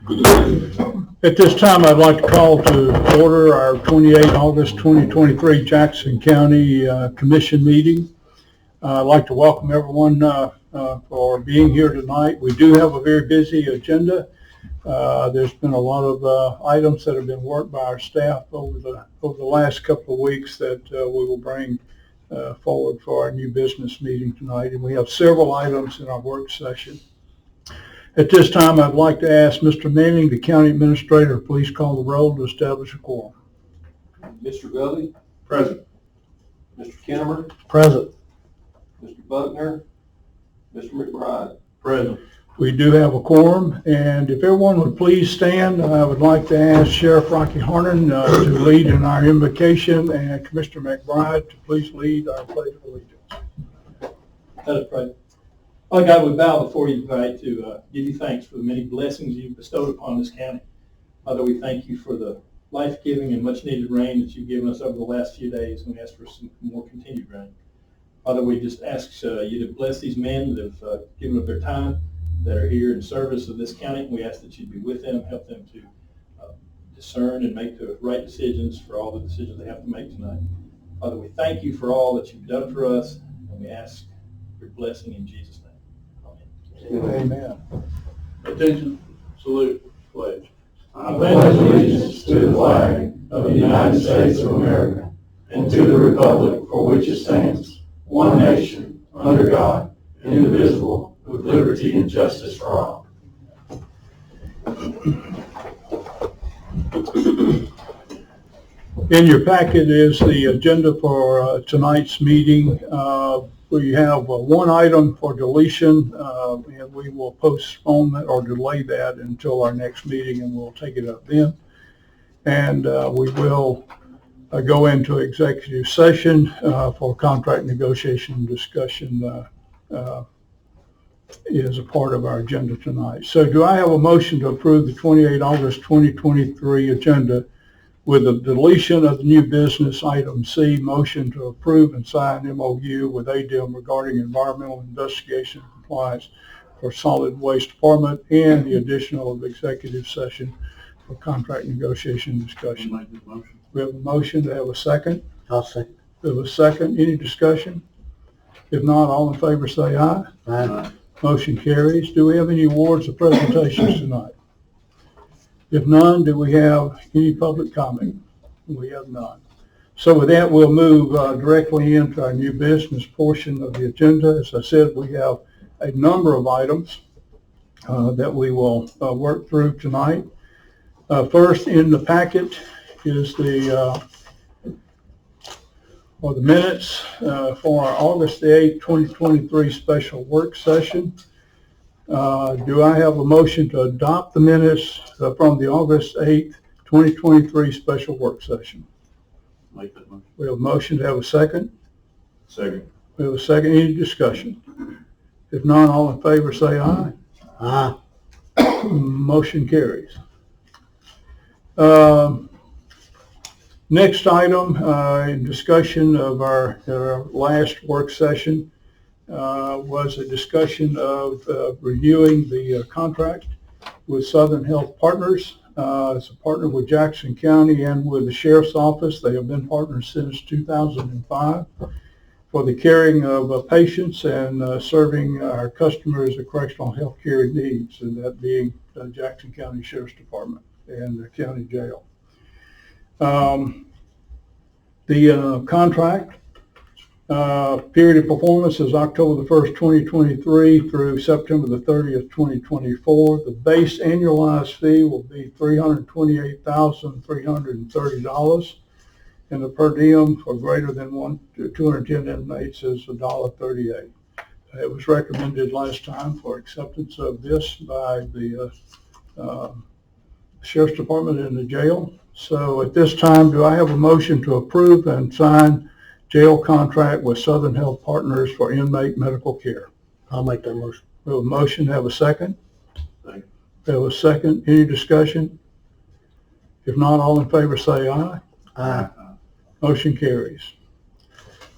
At this time, I'd like to call to order our 28 August 2023 Jackson County Commission meeting. I'd like to welcome everyone for being here tonight. We do have a very busy agenda. There's been a lot of items that have been worked by our staff over the last couple of weeks that we will bring forward for our new business meeting tonight. And we have several items in our work session. At this time, I'd like to ask Mr. Manning, the County Administrator, to please call the roll to establish a quorum. Mr. Gully? Present. Mr. Kinnemer? Present. Mr. Buckner? Mr. McBride? Present. We do have a quorum, and if everyone would please stand, I would like to ask Sheriff Rocky Harnan to lead in our invocation, and Commissioner McBride to please lead our pledge of allegiance. Let us pray. Father God, we bow before you tonight to give you thanks for the many blessings you've bestowed upon this county. Father, we thank you for the life-giving and much-needed rain that you've given us over the last few days, and we ask for some more continued rain. Father, we just ask you to bless these men that have given up their time, that are here in service of this county. We ask that you'd be with them, help them to discern and make the right decisions for all the decisions they have to make tonight. Father, we thank you for all that you've done for us, and we ask your blessing in Jesus' name. Amen. Attention, salute, pledge. I pledge allegiance to the flag of the United States of America and to the republic for which it stands, one nation, under God, indivisible, with liberty and justice for all. In your packet is the agenda for tonight's meeting. We have one item for deletion, and we will postpone that or delay that until our next meeting, and we'll take it up then. And we will go into executive session for contract negotiation discussion is a part of our agenda tonight. So do I have a motion to approve the 28 August 2023 agenda with the deletion of the new business item C, motion to approve and sign MOU with ADEM regarding environmental investigation and compliance for solid waste department and the additional of executive session for contract negotiation discussion. Make this motion. We have a motion to have a second. I'll second. We have a second. Any discussion? If not, all in favor say aye. Aye. Motion carries. Do we have any awards or presentations tonight? If none, do we have any public comment? We have none. So with that, we'll move directly into our new business portion of the agenda. As I said, we have a number of items that we will work through tonight. First in the packet is the minutes for our August the 8th, 2023 special work session. Do I have a motion to adopt the minutes from the August 8th, 2023 special work session? Make that motion. We have a motion to have a second. Second. We have a second. Any discussion? If not, all in favor say aye. Aye. Motion carries. Next item in discussion of our last work session was a discussion of reviewing the contract with Southern Health Partners. It's a partner with Jackson County and with the Sheriff's Office. They have been partners since 2005 for the caring of patients and serving our customers with correctional health care needs, and that being the Jackson County Sheriff's Department and the county jail. The contract period of performance is October the 1st, 2023 through September the 30th, 2024. The base annualized fee will be $328,330, and the per diem for greater than 210 inmates is $1.38. It was recommended last time for acceptance of this by the Sheriff's Department and the jail. So at this time, do I have a motion to approve and sign jail contract with Southern Health Partners for inmate medical care? I'll make that motion. We have a motion to have a second. Second. We have a second. Any discussion? If not, all in favor say aye. Aye. Motion carries.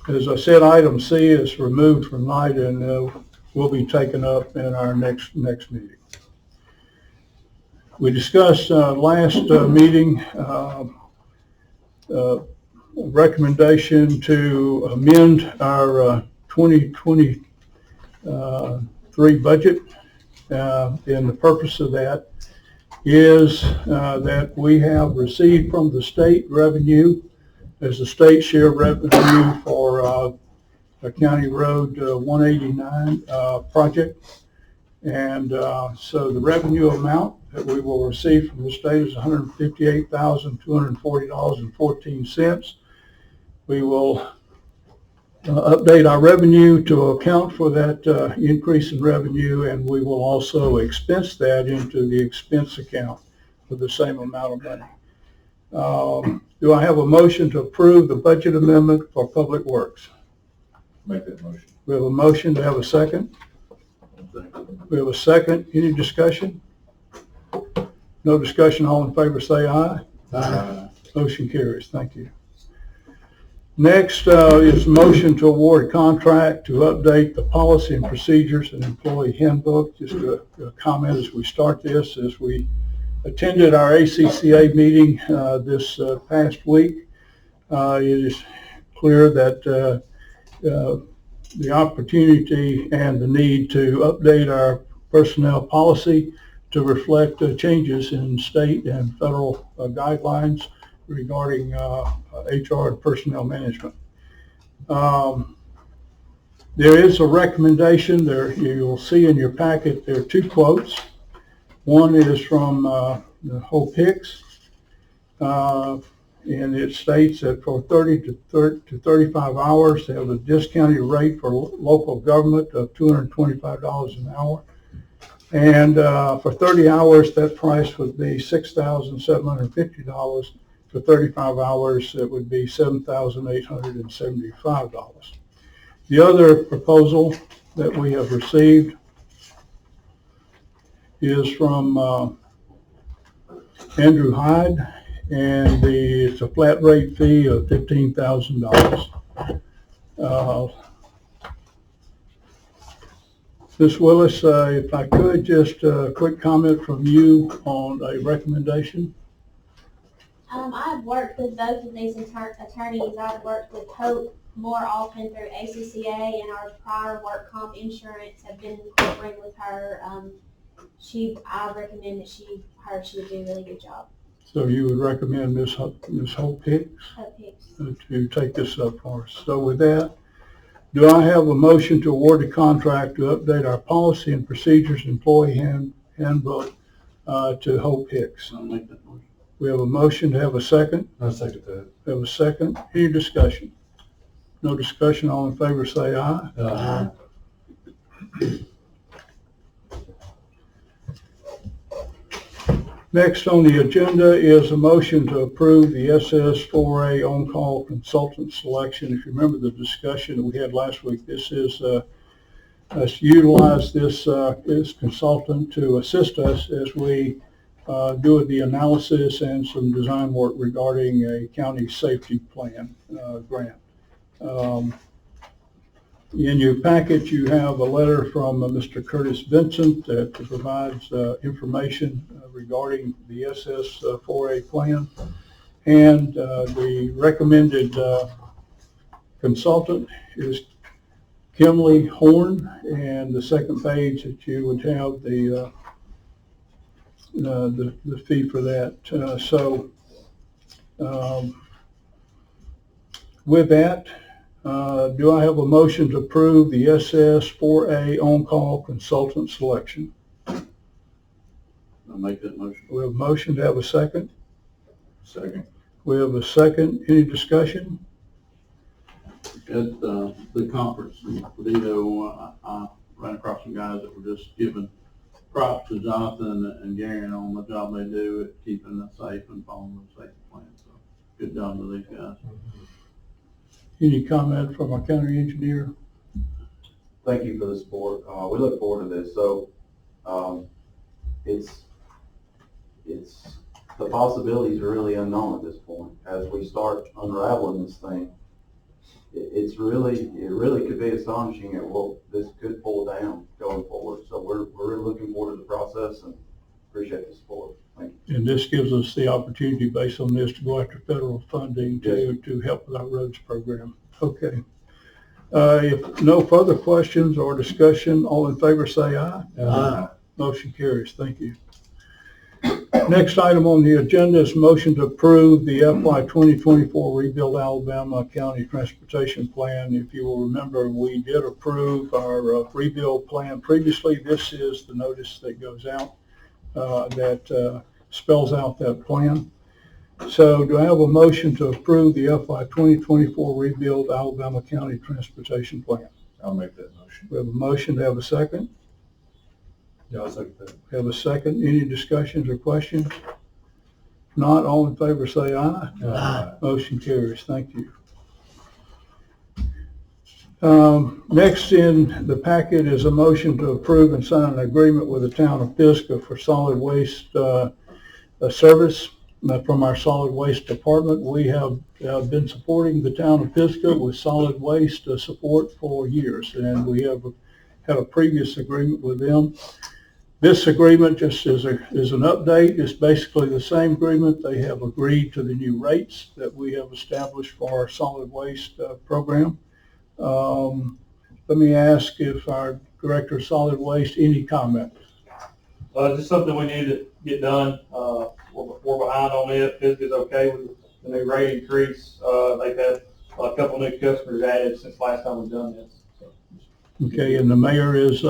As I said, item C is removed from tonight and will be taken up in our next meeting. We discussed last meeting recommendation to amend our 2023 budget. And the purpose of that is that we have received from the state revenue as a state share revenue for a County Road 189 project. And so the revenue amount that we will receive from the state is $158,240.14. We will update our revenue to account for that increase in revenue, and we will also expense that into the expense account for the same amount of money. Do I have a motion to approve the budget amendment for Public Works? Make that motion. We have a motion. To have a second? We have a second. Any discussion? No discussion. All in favor say aye. Aye. Motion carries. Thank you. Next is a motion to award a contract to update the policy and procedures and employee handbook. Just a comment as we start this, as we attended our ACCA meeting this past week. It is clear that the opportunity and the need to update our personnel policy to reflect changes in state and federal guidelines regarding HR and personnel management. There is a recommendation there. You'll see in your packet there are two quotes. One is from Hope Hicks, and it states that for 30 to 35 hours, they have a discounted rate for local government of $225 an hour. And for 30 hours, that price would be $6,750. For 35 hours, it would be $7,875. The other proposal that we have received is from Andrew Hyde, and it's a flat rate fee of $15,000. Ms. Willis, if I could, just a quick comment from you on a recommendation. I've worked with both of these attorneys. I've worked with Hope more often through ACCA, and our prior work comp insurance have been incorporated with her. I recommend that she would do a really good job. So you would recommend Ms. Hope Hicks Hope Hicks. to take this up for us. So with that, do I have a motion to award the contract to update our policy and procedures employee handbook to Hope Hicks? I'll make that motion. We have a motion. To have a second? I'll second that. We have a second. Any discussion? No discussion. All in favor say aye. Aye. Next on the agenda is a motion to approve the SS4A on-call consultant selection. If you remember the discussion that we had last week, this is us utilize this consultant to assist us as we do the analysis and some design work regarding a county safety plan grant. In your packet, you have a letter from Mr. Curtis Vincent that provides information regarding the SS4A plan, and the recommended consultant is Kimley Horn, and the second page that you would have the fee for that. With that, do I have a motion to approve the SS4A on-call consultant selection? I'll make that motion. We have a motion. To have a second? Second. We have a second. Any discussion? At the conference in Perdido, I ran across some guys that were just giving props to Jonathan and Gary on the job they do at keeping us safe and following the safety plan. So good job to these guys. Any comment from our county engineer? Thank you for the support. We look forward to this. So it's the possibilities are really unknown at this point. As we start unraveling this thing, it really could be astonishing at what this could pull down going forward. So we're really looking forward to the process, and appreciate the support. Thank you. And this gives us the opportunity, based on this, to go after federal funding to help with our roads program. Okay. If no further questions or discussion, all in favor say aye. Aye. Motion carries. Thank you. Next item on the agenda is motion to approve the FY 2024 Rebuild Alabama County Transportation Plan. If you will remember, we did approve our rebuild plan previously. This is the notice that goes out that spells out that plan. So do I have a motion to approve the FY 2024 Rebuild Alabama County Transportation Plan? I'll make that motion. We have a motion. To have a second? Yeah, I'll second that. We have a second. Any discussions or questions? If not, all in favor say aye. Aye. Motion carries. Thank you. Next in the packet is a motion to approve and sign an agreement with the town of Pisgah for solid waste service from our solid waste department. We have been supporting the town of Pisgah with solid waste support for years, and we have had a previous agreement with them. This agreement, just as an update, is basically the same agreement. They have agreed to the new rates that we have established for our solid waste program. Let me ask if our Director of Solid Waste, any comments? Just something we need to get done. We're behind on it. Pisgah's okay with the new rate increase. They've had a couple new customers added since last time we've done this. So. Okay, and the mayor has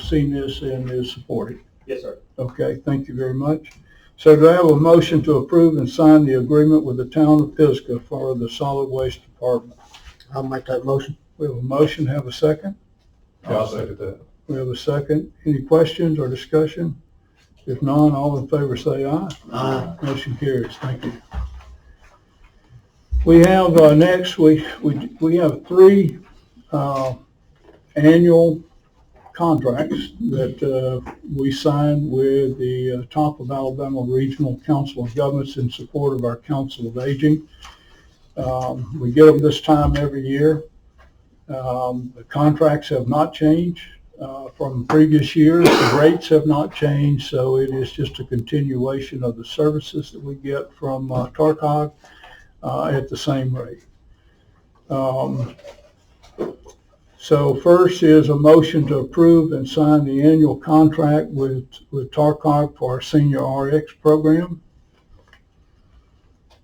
seen this and is supporting. Yes, sir. Okay, thank you very much. So do I have a motion to approve and sign the agreement with the town of Pisgah for the solid waste department? I'll make that motion. We have a motion. Have a second? Yeah, I'll second that. We have a second. Any questions or discussion? If none, all in favor say aye. Aye. Motion carries. Thank you. We have next, we have three annual contracts that we signed with the top of Alabama Regional Council of Governments in support of our Council of Aging. We get them this time every year. The contracts have not changed from previous years. The rates have not changed, so it is just a continuation of the services that we get from TARCOG at the same rate. So first is a motion to approve and sign the annual contract with TARCOG for our senior RX program.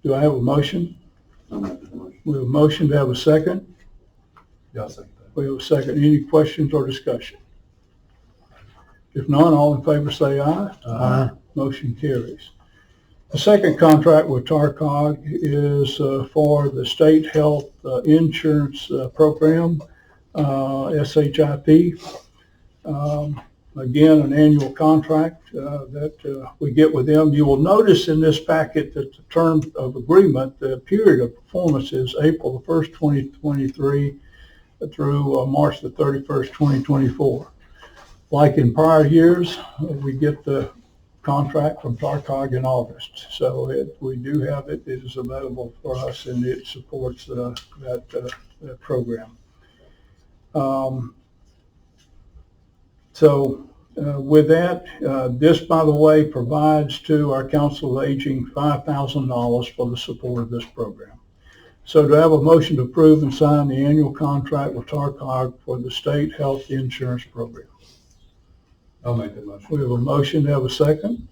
Do I have a motion? I'll make that motion. We have a motion. To have a second? Yeah, I'll second that. We have a second. Any questions or discussion? If none, all in favor say aye. Aye. Motion carries. The second contract with TARCOG is for the state health insurance program, SHIP. Again, an annual contract that we get with them. You will notice in this packet that the term of agreement, the period of performance is April the 1st, 2023 through March the 31st, 2024. Like in prior years, we get the contract from TARCOG in August. So we do have it. It is available for us, and it supports that program. With that, this, by the way, provides to our Council of Aging $5,000 for the support of this program. So do I have a motion to approve and sign the annual contract with TARCOG for the state health insurance program? I'll make that motion. We have a motion. To have a second?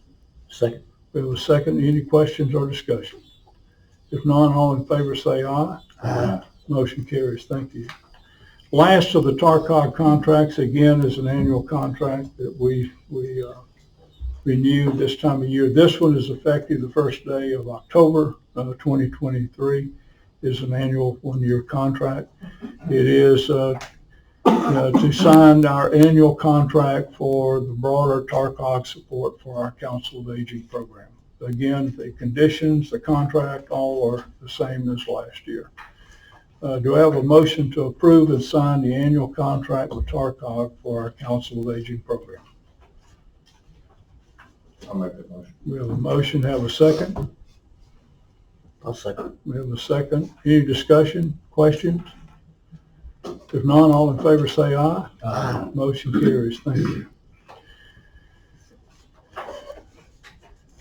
Second. We have a second. Any questions or discussion? If none, all in favor say aye. Aye. Motion carries. Thank you. Last of the TARCOG contracts, again, is an annual contract that we renew this time of year. This one is effective the first day of October 2023. Is an annual one-year contract. It is to sign our annual contract for the broader TARCOG support for our Council of Aging program. Again, the conditions, the contract, all are the same as last year. Do I have a motion to approve and sign the annual contract with TARCOG for our Council of Aging program? I'll make that motion. We have a motion. Have a second? I'll second. We have a second. Any discussion, questions? If none, all in favor say aye. Aye. Motion carries. Thank you.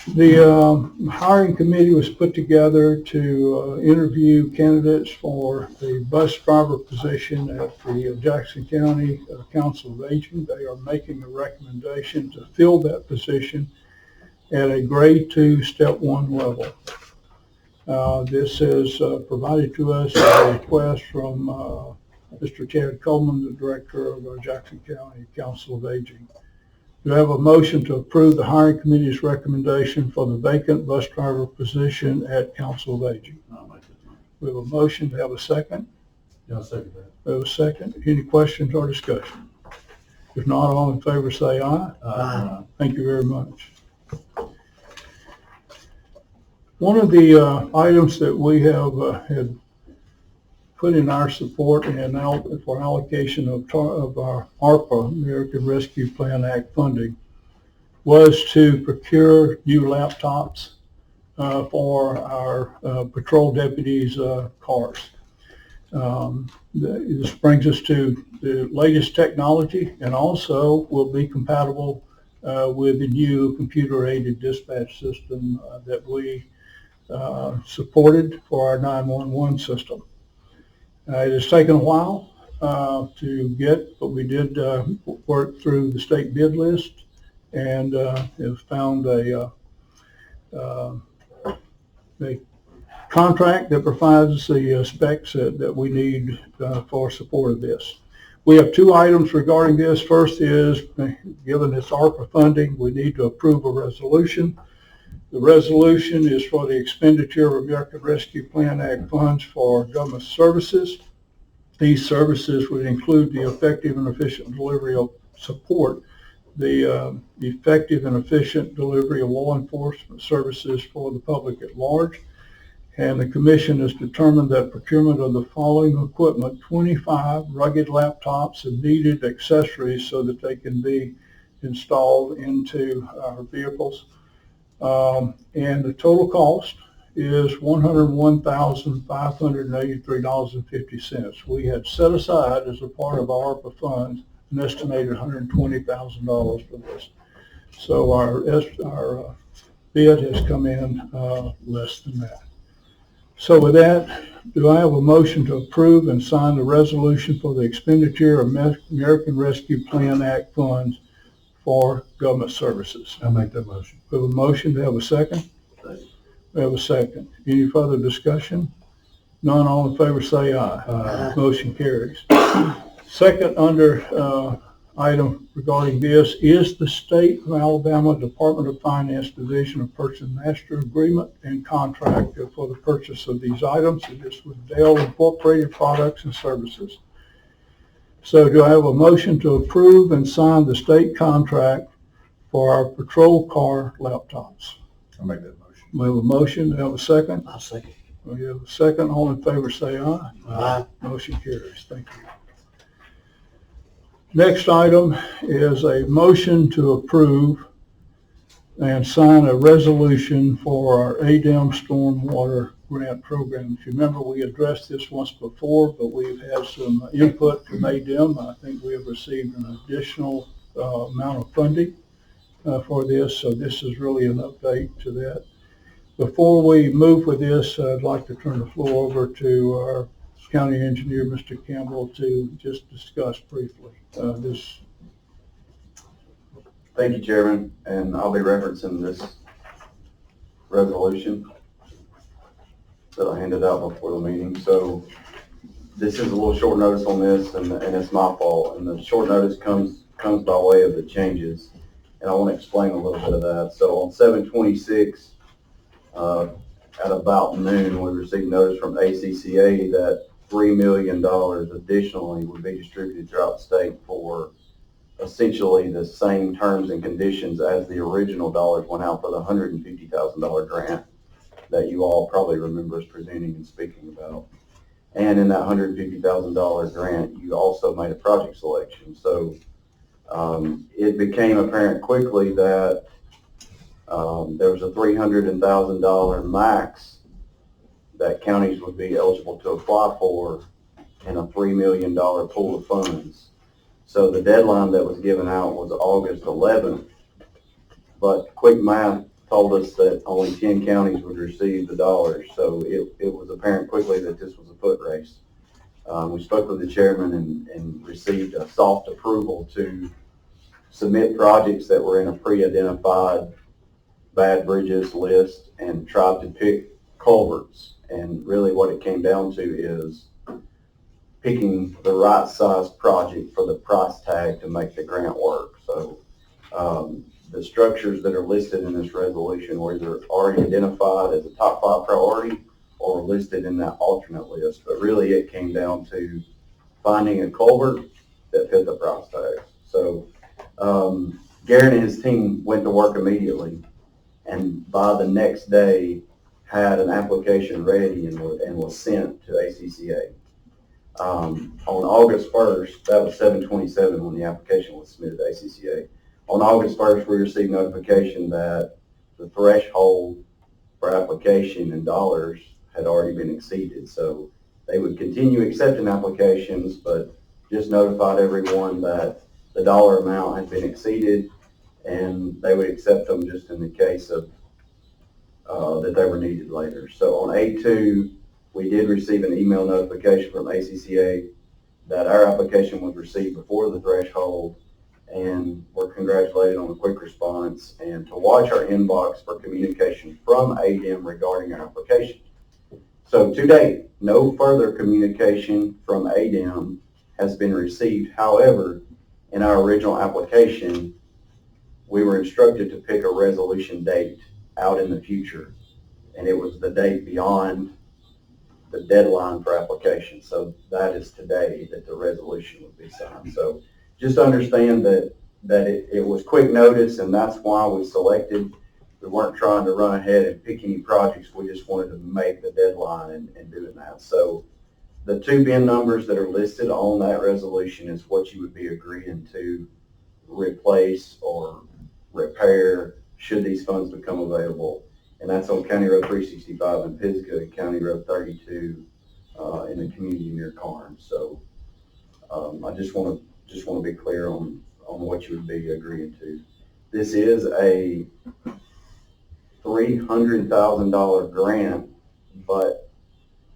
The hiring committee was put together to interview candidates for the bus driver position at the Jackson County Council of Aging. They are making a recommendation to fill that position at a grade 2, step 1 level. This is provided to us a request from Mr. Chad Coleman, the director of the Jackson County Council of Aging. Do I have a motion to approve the hiring committee's recommendation for the vacant bus driver position at Council of Aging? I'll make that motion. We have a motion. To have a second? Yeah, I'll second that. We have a second. Any questions or discussion? If not, all in favor say aye. Thank you very much. One of the items that we have had put in our support and out for allocation of our ARPA, American Rescue Plan Act funding, was to procure new laptops for our patrol deputies' cars. This brings us to the latest technology and also will be compatible with the new computer-aided dispatch system that we supported for our 911 system. It has taken a while to get, but we did work through the state bid list and have found a contract that provides the specs that we need for support of this. We have two items regarding this. First is, given this ARPA funding, we need to approve a resolution. The resolution is for the expenditure of American Rescue Plan Act funds for government services. These services would include the effective and efficient delivery of support, the effective and efficient delivery of law enforcement services for the public at large. And the commission has determined that procurement of the following equipment, 25 rugged laptops and needed accessories so that they can be installed into our vehicles. And the total cost is $101,583.50. We had set aside as a part of our ARPA funds an estimated $120,000 for this. So our bid has come in less than that. So with that, do I have a motion to approve and sign the resolution for the expenditure of American Rescue Plan Act funds for government services? I'll make that motion. We have a motion. To have a second? Second. We have a second. Any further discussion? None, all in favor say aye. Aye. Motion carries. Second under item regarding this is the State of Alabama Department of Finance Division of Purchase Master Agreement and Contract for the purchase of these items. It is with Dell Incorporated Products and Services. So do I have a motion to approve and sign the state contract for our patrol car laptops? I'll make that motion. We have a motion. Do I have a second? I'll second. We have a second. All in favor say aye. Aye. Motion carries. Thank you. Next item is a motion to approve and sign a resolution for our ADEM stormwater grant program. If you remember, we addressed this once before, but we've had some input from ADEM. I think we have received an additional amount of funding for this, so this is really an update to that. Before we move with this, I'd like to turn the floor over to our county engineer, Mr. Campbell, to just discuss briefly this. Thank you, Chairman, and I'll be referencing this resolution that I handed out before the meeting. So this is a little short notice on this, and it's my fault. And the short notice comes by way of the changes, and I want to explain a little bit of that. So on 7/26, at about noon, we received notice from ACCA that $3 million additionally would be distributed throughout the state for essentially the same terms and conditions as the original dollars went out for the $150,000 grant that you all probably remember us presenting and speaking about. And in that $150,000 grant, you also made a project selection. So it became apparent quickly that there was a $300,000 max that counties would be eligible to apply for in a $3 million pool of funds. So the deadline that was given out was August 11th, but quick math told us that only 10 counties would receive the dollars. So it was apparent quickly that this was a foot race. We spoke with the chairman and received a soft approval to submit projects that were in a pre-identified bad bridges list and tried to pick culverts. And really what it came down to is picking the right size project for the price tag to make the grant work. So the structures that are listed in this resolution were either already identified as a top 5 priority or listed in that alternate list. But really it came down to finding a culvert that fit the price tag. So Garen and his team went to work immediately, and by the next day had an application ready and was sent to ACCA. On August 1st, that was 7/27 when the application was submitted to ACCA. On August 1st, we received notification that the threshold for application in dollars had already been exceeded. So they would continue accepting applications, but just notified everyone that the dollar amount had been exceeded, and they would accept them just in the case of that they were needed later. So on 8/2, we did receive an email notification from ACCA that our application was received before the threshold, and we're congratulated on the quick response, and to watch our inbox for communication from ADEM regarding our application. So to date, no further communication from ADEM has been received. However, in our original application, we were instructed to pick a resolution date out in the future, and it was the date beyond the deadline for application. So that is today that the resolution would be signed. So just understand that it was quick notice, and that's why we selected. We weren't trying to run ahead and pick any projects. We just wanted to make the deadline and doing that. So the 2 bin numbers that are listed on that resolution is what you would be agreeing to replace or repair should these funds become available. And that's on County Road 365 in Pisgah and County Road 32 in the community near Carnes. So I just want to be clear on what you would be agreeing to. This is a $300,000 grant, but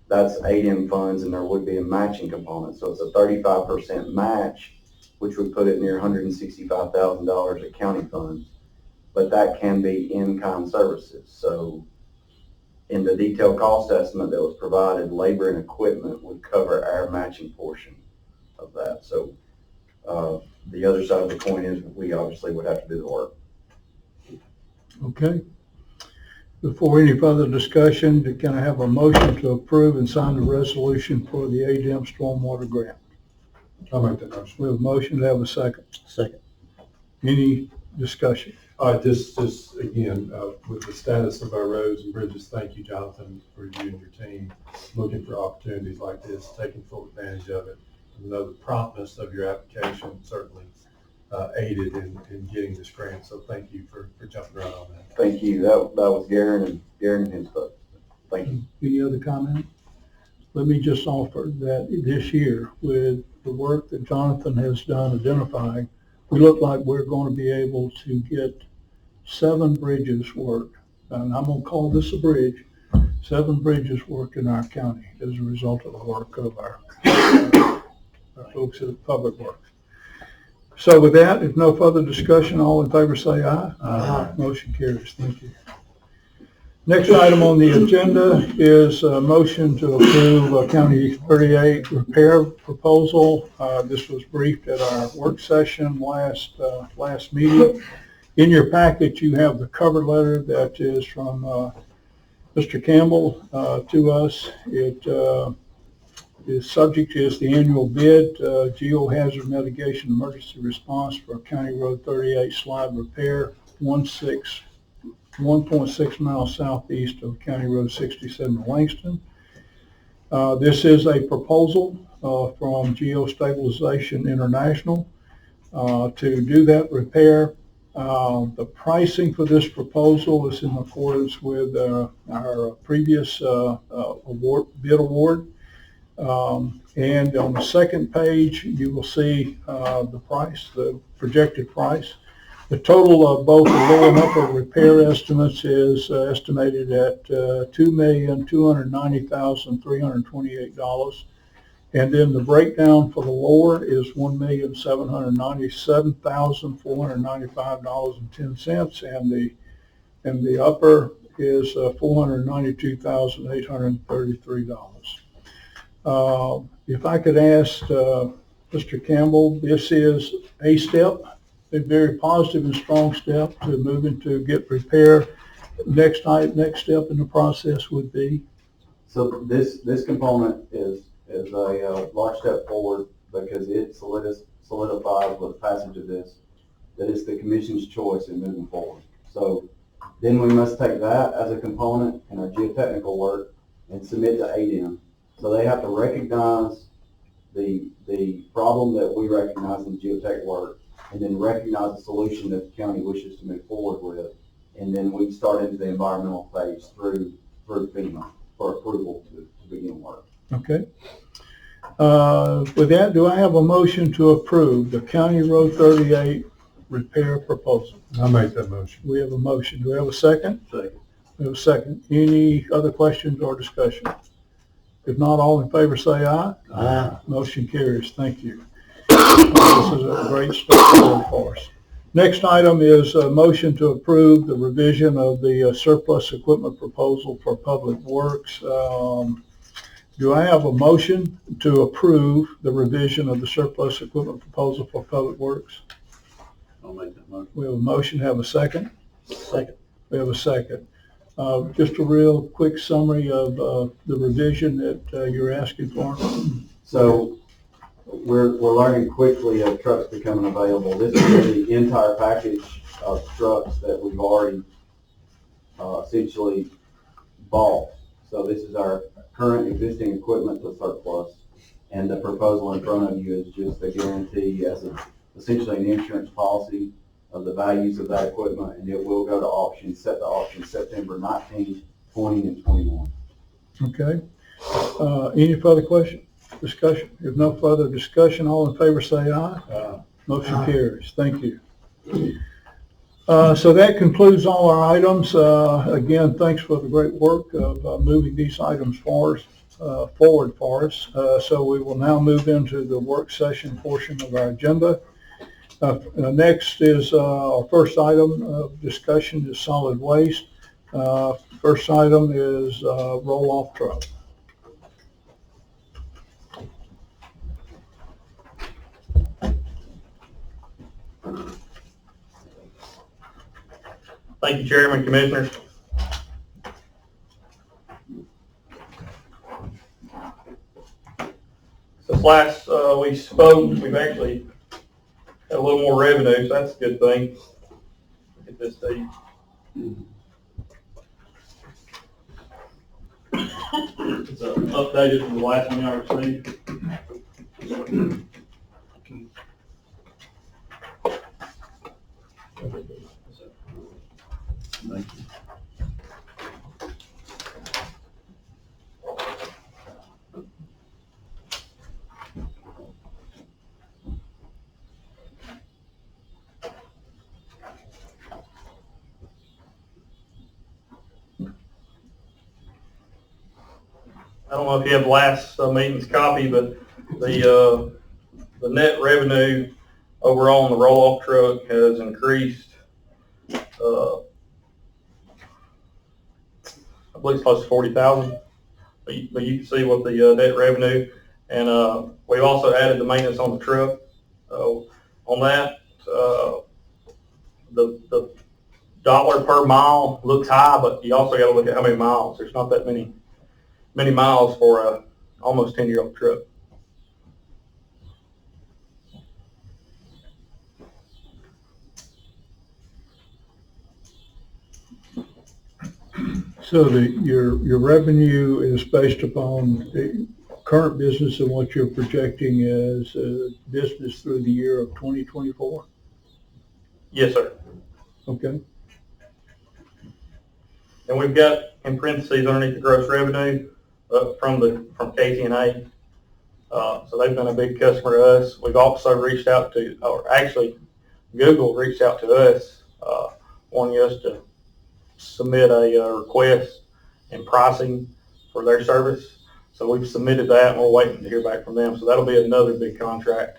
that's ADEM funds, and there would be a matching component. So it's a 35% match, which would put it near $165,000 of county funds. But that can be in-kind services. So in the detailed cost estimate that was provided, labor and equipment would cover our matching portion of that. So the other side of the coin is we obviously would have to do the work. Okay. Before any further discussion, can I have a motion to approve and sign the resolution for the ADEM Stormwater Grant? I'll make that motion. We have a motion to have a second. Second. Any discussion? Just again, with the status of our roads and bridges, thank you, Jonathan, for you and your team looking for opportunities like this, taking full advantage of it. I know the promptness of your application certainly aided in getting this grant, so thank you for jumping right on that. Thank you. That was Garen and his folks. Thank you. Any other comment? Let me just offer that this year, with the work that Jonathan has done identifying, we look like we're going to be able to get 7 bridges worked. And I'm going to call this a bridge. 7 bridges worked in our county as a result of the work of our folks at Public Works. So with that, if no further discussion, all in favor say aye. Aye. Motion carries. Thank you. Next item on the agenda is a motion to approve County 38 repair proposal. This was briefed at our work session last meeting. In your packet, you have the cover letter that is from Mr. Campbell to us. The subject is the annual bid, geohazard mitigation emergency response for County Road 38 slide repair, 1.6 miles southeast of County Road 67 in Langston. This is a proposal from Geostabilization International to do that repair. The pricing for this proposal is in accordance with our previous bid award. And on the second page, you will see the price, the projected price. The total of both the lower and upper repair estimates is estimated at $2,290,328. And then the breakdown for the lower is $1,797,495.10, and the upper is $492,833. If I could ask Mr. Campbell, this is a step, a very positive and strong step to moving to get repair. Next step in the process would be? So this component is a large step forward because it solidifies with the passage of this, that it's the commission's choice in moving forward. So then we must take that as a component in our geotechnical work and submit to ADEM. So they have to recognize the problem that we recognize in geotech work, and then recognize the solution that the county wishes to move forward with. And then we start into the environmental phase through FEMA for approval to begin work. Okay. With that, do I have a motion to approve the County Road 38 repair proposal? I'll make that motion. We have a motion. Do we have a second? Second. We have a second. Any other questions or discussion? If not, all in favor say aye. Aye. Motion carries. Thank you. This is a great step forward for us. Next item is a motion to approve the revision of the surplus equipment proposal for Public Works. Do I have a motion to approve the revision of the surplus equipment proposal for Public Works? I'll make that motion. We have a motion. Have a second? Second. We have a second. Just a real quick summary of the revision that you're asking for. So we're learning quickly of trucks becoming available. This is the entire package of trucks that we've already essentially bought. So this is our current existing equipment to surplus, and the proposal in front of you is just a guarantee as essentially an insurance policy of the values of that equipment, and it will go to auction, set the auction September 19, 20, and 21. Okay. Any further discussion? If no further discussion, all in favor say aye. Motion carries. Thank you. So that concludes all our items. Again, thanks for the great work of moving these items forward for us. So we will now move into the work session portion of our agenda. Next is our first item of discussion is solid waste. First item is roll-off truck. Thank you, Chairman, Commissioners. Since last we spoke, we've actually had a little more revenue, so that's a good thing. Get this to you. It's updated from the last one y'all received. Thank you. I don't know if you have the last meeting's copy, but the net revenue overall on the roll-off truck has increased. I believe it's close to 40,000. But you can see what the net revenue, and we've also added the maintenance on the truck. On that, the dollar per mile looks high, but you also got to look at how many miles. There's not that many miles for a almost 10-year-old truck. So your revenue is based upon the current business and what you're projecting as business through the year of 2024? Yes, sir. Okay. And we've got in parentheses underneath the gross revenue from KTNA. So they've been a big customer to us. We've also reached out to, or actually Google reached out to us, wanting us to submit a request and pricing for their service. So we've submitted that, and we're waiting to hear back from them. So that'll be another big contract.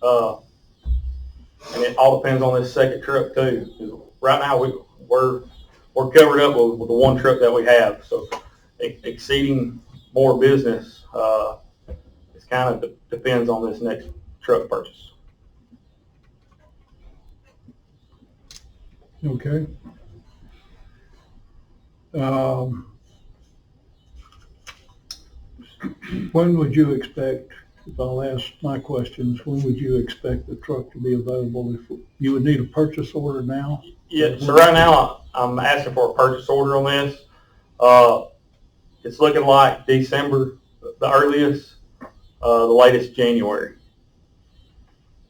And it all depends on this second truck too. Right now we're covered up with the one truck that we have. So exceeding more business, it kind of depends on this next truck purchase. Okay. When would you expect, if I'll ask my questions, when would you expect the truck to be available? If you would need a purchase order now? Yeah, so right now I'm asking for a purchase order on this. It's looking like December, the earliest, the latest January.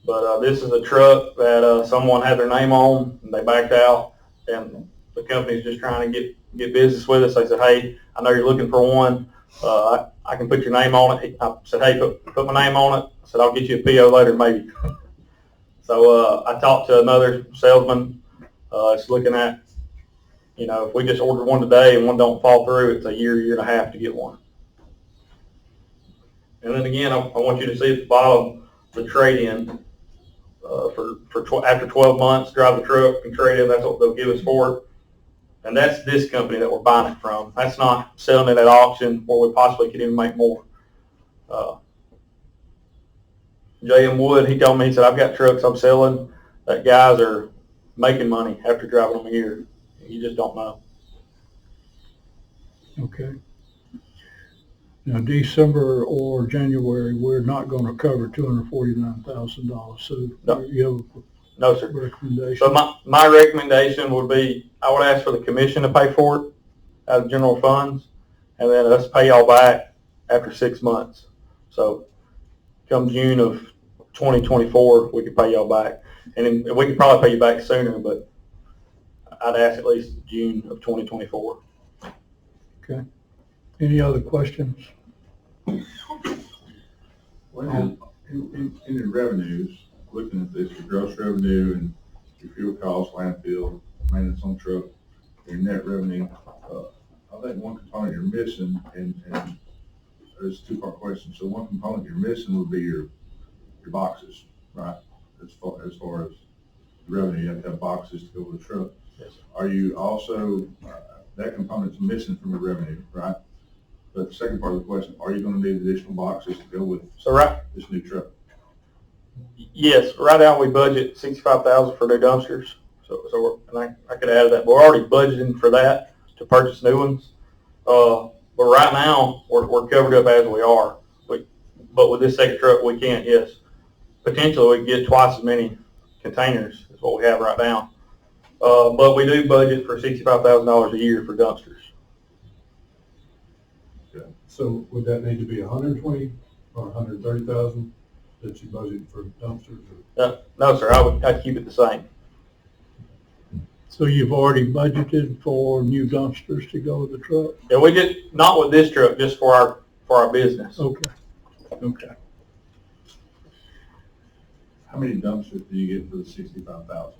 But this is a truck that someone had their name on, and they backed out, and the company's just trying to get business with us. They said, hey, I know you're looking for one. I can put your name on it. I said, hey, put my name on it. I said, I'll get you a PO later, maybe. So I talked to another salesman. It's looking at, if we just order one today and one don't fall through, it's a year and a half to get one. And then again, I want you to see at the bottom the trade-in after 12 months, drive the truck and trade in. That's what they'll give us for it. And that's this company that we're buying it from. That's not selling it at auction where we possibly could even make more. J.M. Wood, he told me, he said, I've got trucks I'm selling that guys are making money after driving them a year. You just don't know. Okay. Now, December or January, we're not going to cover $249,000. So No. You have No, sir. a recommendation? So my recommendation would be, I would ask for the commission to pay for it out of general funds, and then us pay y'all back after 6 months. So come June of 2024, we could pay y'all back. And then we could probably pay you back sooner, but I'd ask at least June of 2024. Okay. Any other questions? Well, in your revenues, looking at this, your gross revenue and your fuel costs, landfill, maintenance on truck, your net revenue, I think one component you're missing, and there's a two-part question. So one component you're missing would be your boxes, right? As far as the revenue, you have to have boxes to go with the truck. Yes. Are you also, that component's missing from your revenue, right? But the second part of the question, are you going to need additional boxes to go with this new truck? Yes, right now we budget $65,000 for new dumpsters. So I could add that. We're already budgeting for that to purchase new ones. But right now we're covered up as we are. But with this second truck, we can't. Yes, potentially we can get twice as many containers as what we have right now. But we do budget for $65,000 a year for dumpsters. Okay. So would that need to be 120 or 130,000 that you budget for dumpsters? No, sir. I'd keep it the same. So you've already budgeted for new dumpsters to go with the truck? Yeah, we just not with this truck, just for our business. Okay. Okay. How many dumpsters do you get for the 65,000?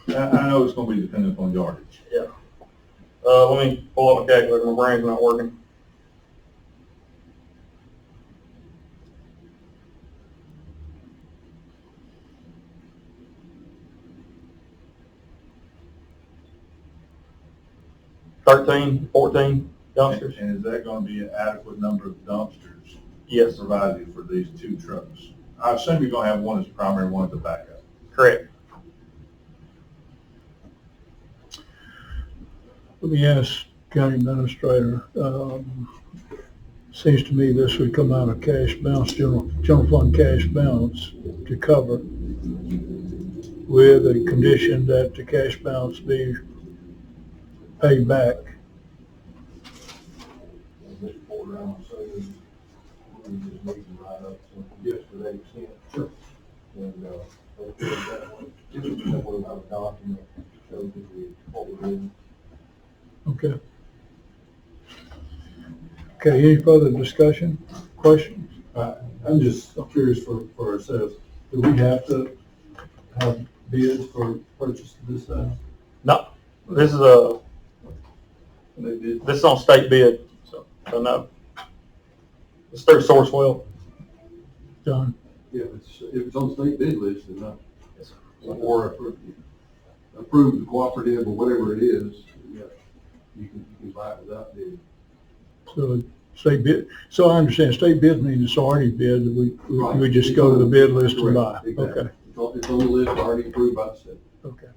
I know it's going to be dependent upon yardage. Yeah. Let me pull up my calculator. My brain's not working. $13, $14 dumpsters. And is that going to be an adequate number of dumpsters Yes, provided for these two trucks? I assume you're going to have one as primary, one as a backup. correct. Let me ask County Administrator, seems to me this would come out of cash balance, general fund cash balance to cover, with a condition that the cash balance be paid back. Mr. Porter, I'm assuming we just need to write up something just for that extent. Sure. And, then we'll have a document that shows what we're doing. Okay. Okay, any further discussion, questions? I'm just curious for ourselves, do we have to have bids for purchase of this house? No, this is this is on state bid, so no. It's through Sourcewell. John? Yeah, if it's on state bid list, then not, Yes, or approved cooperative or whatever it is, yeah, you can buy it without bid. So state bid, so I understand state bid means it's already bid, we Right. just It's go to on the bid list and buy. Correct, exactly. Okay, It's on the list already approved by the state. okay.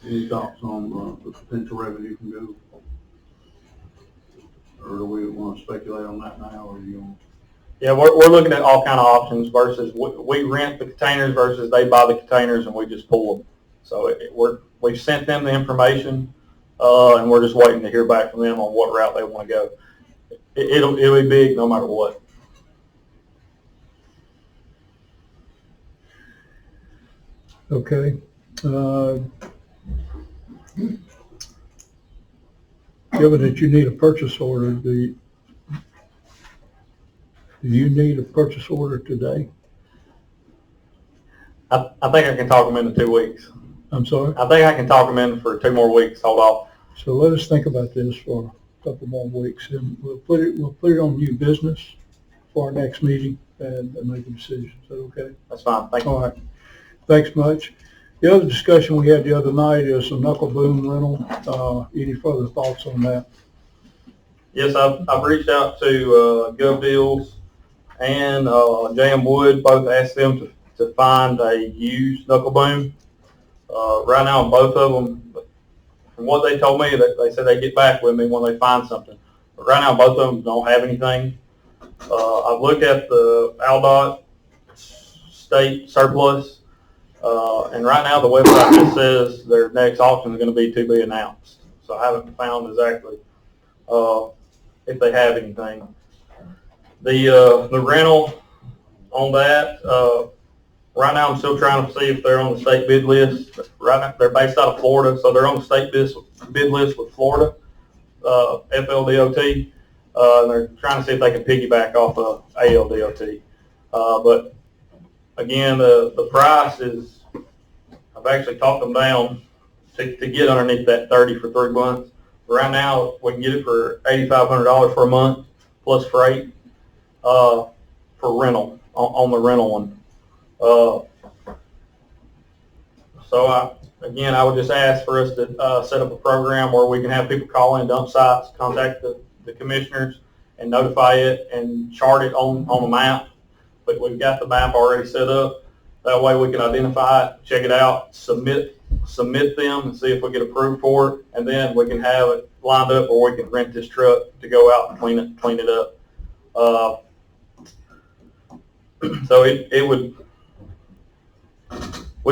Any thoughts on the potential revenue from Google? Or do we want to speculate on that now, or you want? Yeah, we're looking at all kind of options versus we rent the containers versus they buy the containers and we just pull them. So we've sent them the information, and we're just waiting to hear back from them on what route they want to go. It'll be big no matter what. Okay. Given that you need a purchase order, do you need a purchase order today? I think I can talk them into 2 weeks. I'm sorry? I think I can talk them in for 2 more weeks. Hold off. So let us think about this for a couple more weeks, and we'll put it on new business for our next meeting and make a decision. Is that okay? That's fine. Thank you. All right. Thanks much. The other discussion we had the other night is a knuckle boom rental. Any further thoughts on that? Yes, I've reached out to Gov Deals and J.M. Wood. Both asked them to find a used knuckle boom. Right now, both of them, from what they told me, they said they get back with me when they find something. But right now, both of them don't have anything. I've looked at the ALDOT state surplus, and right now the website just says their next auction is going to be to be announced. So I haven't found exactly if they have anything. The rental on that, right now I'm still trying to see if they're on the state bid list. Right now they're based out of Florida, so they're on the state bid list with Florida, FLDOT. And they're trying to see if they can piggyback off of ALDOT. But again, the price is, I've actually talked them down to get underneath that 30 for 3 months. Right now, we can get it for $8,500 for a month plus freight for rental, on the rental one. So I would just ask for us to set up a program where we can have people call in dump sites, contact the commissioners and notify it and chart it on the map. But we've got the map already set up. That way we can identify it, check it out, submit them and see if we get approved for it. And then we can have it lined up where we can rent this truck to go out and clean it up. So we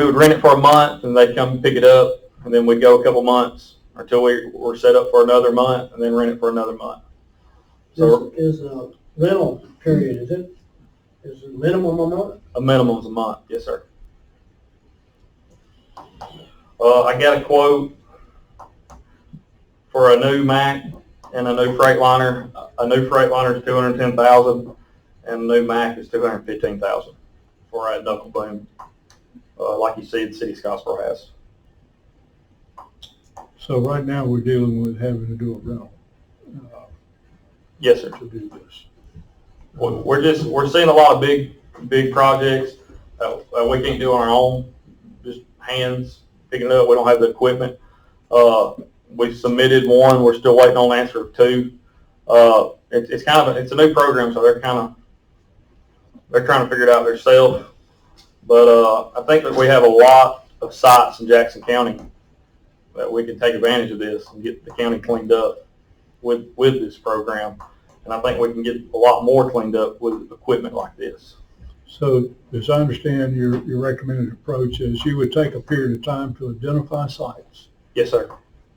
would rent it for a month and they'd come pick it up, and then we'd go a couple months until we were set up for another month and then rent it for another month. So Is a rental period, is it minimum a month? a minimum of a month, yes, sir. I got a quote for a new Mack and a new Freightliner. A new Freightliner is $210,000, and a new Mack is $215,000 for a knuckle boom, like you see the city of Scottsboro has. So right now, we're dealing with having to do a rental. Yes, sir. To do this. We're seeing a lot of big projects that we can't do on our own, just hands picking it up. We don't have the equipment. We've submitted one. We're still waiting on an answer of 2. It's a new program, so they're trying to figure it out themselves. But I think that we have a lot of sites in Jackson County that we can take advantage of this and get the county cleaned up with this program. And I think we can get a lot more cleaned up with equipment like this. So as I understand, your recommended approach is you would take a period of time to identify sites, Yes, sir.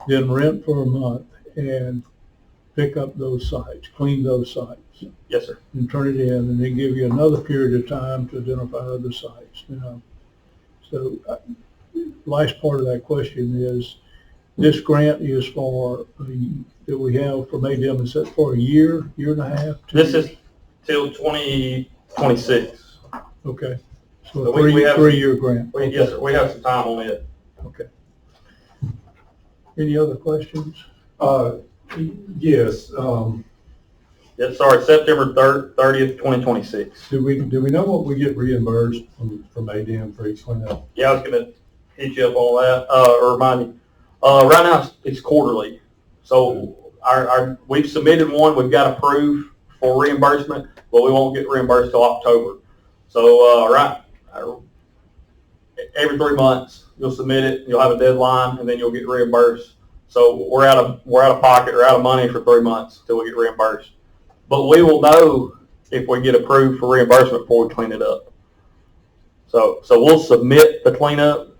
then rent for a month and pick up those sites, clean those sites, Yes, sir. and turn it in, and then give you another period of time to identify other sites, you know. So last part of that question is, this grant is for, that we have from ADM, is that for a year and a half? 2 This years? is till 20 26. Okay. So So a we have- three-year grant. Yes, sir, we have some time on it. Okay. Any other questions? Yes, Yes, sorry, September 30th, 2026. do we know what we get reimbursed from ADM for each cleanup? Yeah, I was gonna hit you up on that, or remind you. Right now, it's quarterly. So we've submitted one, we've got approved for reimbursement, but we won't get reimbursed till October. So, every 3 months, you'll submit it, you'll have a deadline, and then you'll get reimbursed. So we're out of pocket or out of money for 3 months till we get reimbursed. But we will know if we get approved for reimbursement before we clean it up. So we'll submit the cleanup.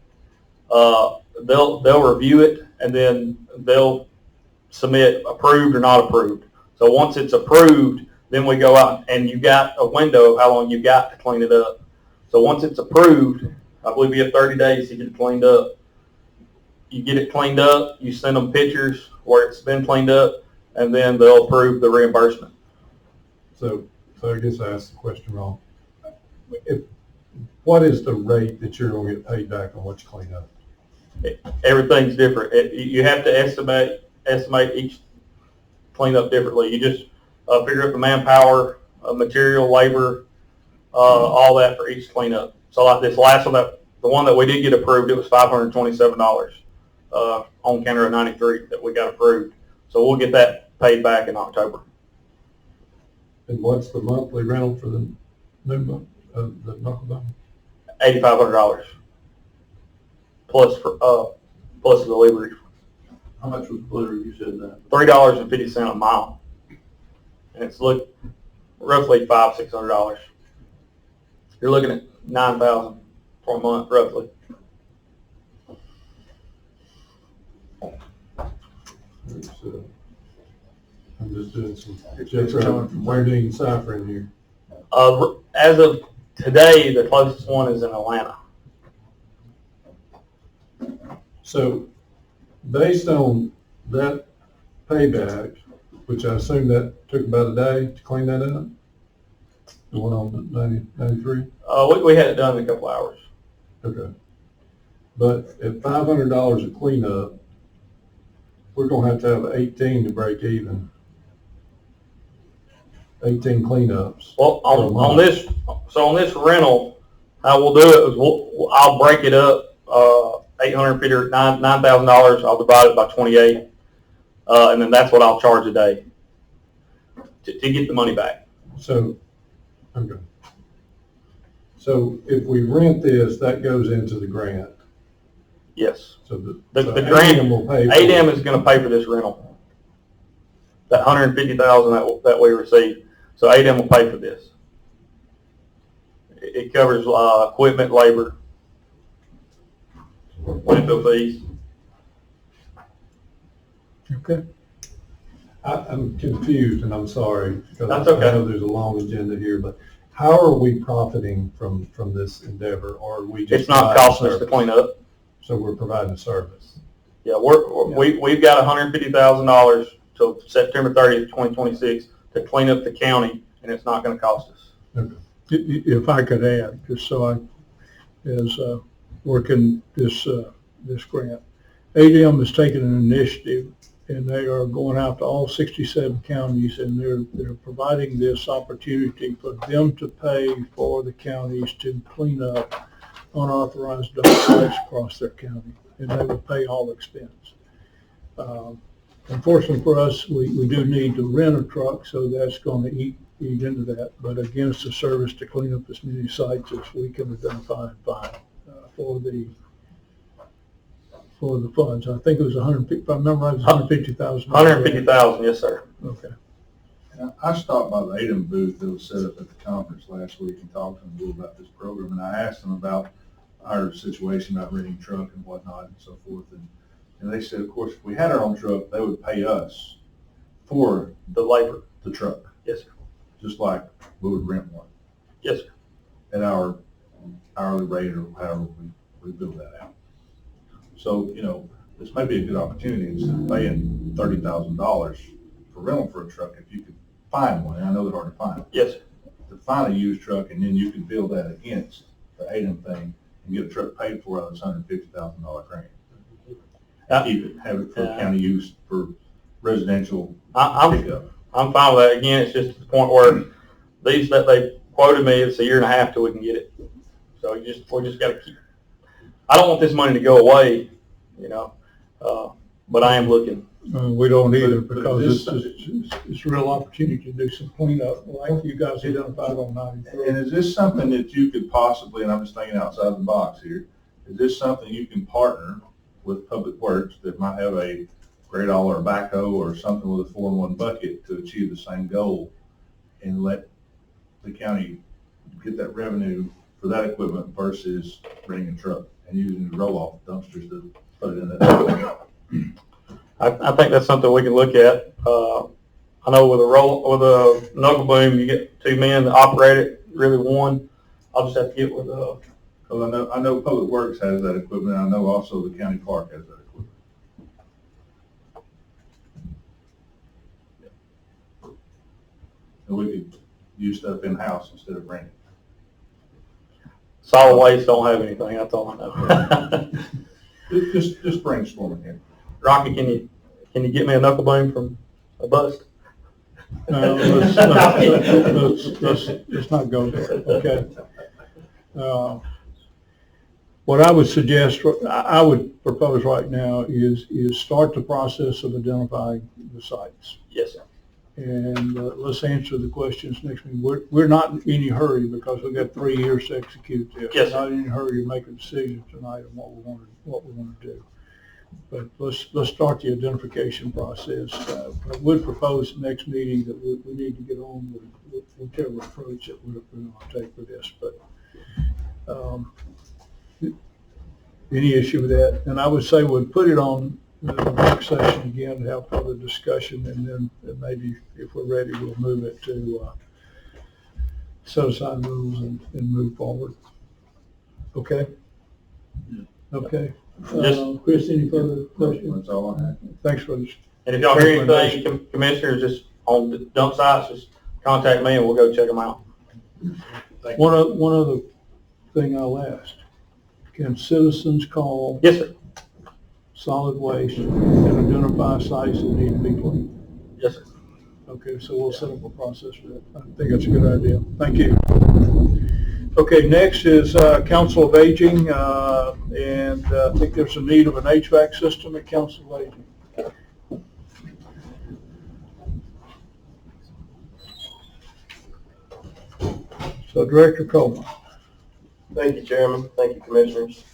They'll review it, and then they'll submit approved or not approved. So once it's approved, then we go out, and you've got a window of how long you've got to clean it up. So once it's approved, I believe you have 30 days to get it cleaned up. You get it cleaned up, you send them pictures where it's been cleaned up, and then they'll approve the reimbursement. So I guess I asked the question wrong. What is the rate that you're gonna get paid back on what you clean up? Everything's different. You have to estimate each cleanup differently. You just figure out the manpower, material, labor, all that for each cleanup. So like this last one, the one that we did get approved, it was $527 on counter of 93 that we got approved. So we'll get that paid back in October. And what's the monthly rental for the new month, the knuckle dome? $8,500 plus the delivery. How much was delivery, you said that? $3.50 a mile, and it's roughly $600. You're looking at $9,000 for a month, roughly. I'm just doing some wording and ciphering here. As of today, the closest one is in Atlanta. So, based on that payback, which I assume that took about a day to clean that up? The one on 93? We had it done in a couple hours. Okay. But at $500 a cleanup, we're gonna have to have 18 to break even. 18 cleanups. Well, on this rental, how we'll do it is I'll break it up, $850 or $9,000. I'll divide it by 28, and then that's what I'll charge a day to get the money back. So, okay. So if we rent this, that goes into the grant. Yes. So the grant, ADM will pay. ADM is going to pay for this rental. That $150,000 that we received. So ADM will pay for this. It covers equipment, labor, landfill fees. Okay. I'm confused, and I'm sorry, because That's okay. I know there's a long agenda here, but how are we profiting from this endeavor, or are we just? It's not costing us to clean up. So we're providing a service. Yeah, we've got $150,000 till September 30th, 2026 to clean up the county, and it's not going to cost us. Okay. If I could add, just so I, as working this grant, ADM has taken an initiative, and they are going out to all 67 counties, and they're providing this opportunity for them to pay for the counties to clean up unauthorized dump sites across their county, and they will pay all expense. Unfortunately for us, we do need to rent a truck, so that's going to eat into that. But again, it's a service to clean up as many sites as we can identify and find for the funds. I think it was 150. If I remember right, it was 150,000. 150,000, yes, sir. Okay. I stopped by the ADM booth that was set up at the conference last week and talked to them a little about this program, and I asked them about our situation about renting a truck and whatnot and so forth, and they said, of course, if we had our own truck, they would pay us for The labor. the truck, Yes, sir. just like we would rent one Yes, sir. at our hourly rate or however we build that out. So, this may be a good opportunity instead of paying $30,000 for rental for a truck, if you could find one, and I know they're hard to find, Yes, sir. to find a used truck, and then you can build that against the ADM thing and get a truck paid for out of this $150,000 grant. Keep it, have it for county use for residential pickup. I'm fine with that. Again, it's just to the point where these that they quoted me, it's a year and a half till we can get it. So we just got to keep. I don't want this money to go away, but I am looking. We don't either, because it's a real opportunity to do some cleanup, like you guys identified on 93. And is this something that you could possibly, and I'm just thinking outside the box here, is this something you can partner with Public Works that might have a great all or a backhoe or something with a 4-in-1 bucket to achieve the same goal, and let the county get that revenue for that equipment versus renting a truck and using the roll-off dumpsters to put it in that? I think that's something we can look at. I know with a knuckle boom, you get 2 men to operate it, really one. I'll just have to get with. Well, I know Public Works has that equipment. I know also the county park has that equipment. And we could use stuff in-house instead of renting. Solid waste don't have anything. That's all I know. Just brainstorming here. Rocky, can you get me a knuckle boom from a bust? No, let's not go there, okay? What I would suggest, I would propose right now is start the process of identifying the sites. Yes, sir. And let's answer the questions next week. We're not in any hurry because we've got 3 years to execute this. Yes, We're not in any hurry to make a decision tonight on what we want to do. But let's start the identification process. I would propose next meeting that we need to get on with whichever approach that we're going to take for this. But any issue with that? And I would say we'd put it on the next session again to have further discussion, and then maybe if we're ready, we'll move it to set aside rules and move forward. Okay? Yeah. Okay. Just- Chris, any further questions? That's all I have. Thanks for this. And if y'all hear anything, commissioners, just on the dump sites, just contact me and we'll go check them out. One other thing I'll ask. Can citizens call Yes, sir. solid waste and identify sites that need to be cleaned? Yes, sir. Okay, so we'll set up a process for that. I think that's a good idea. Thank you. Okay, next is Council of Aging, and I think there's a need of an HVAC system at Council of Aging. So Director Coleman. Thank you, Chairman. Thank you, Commissioners.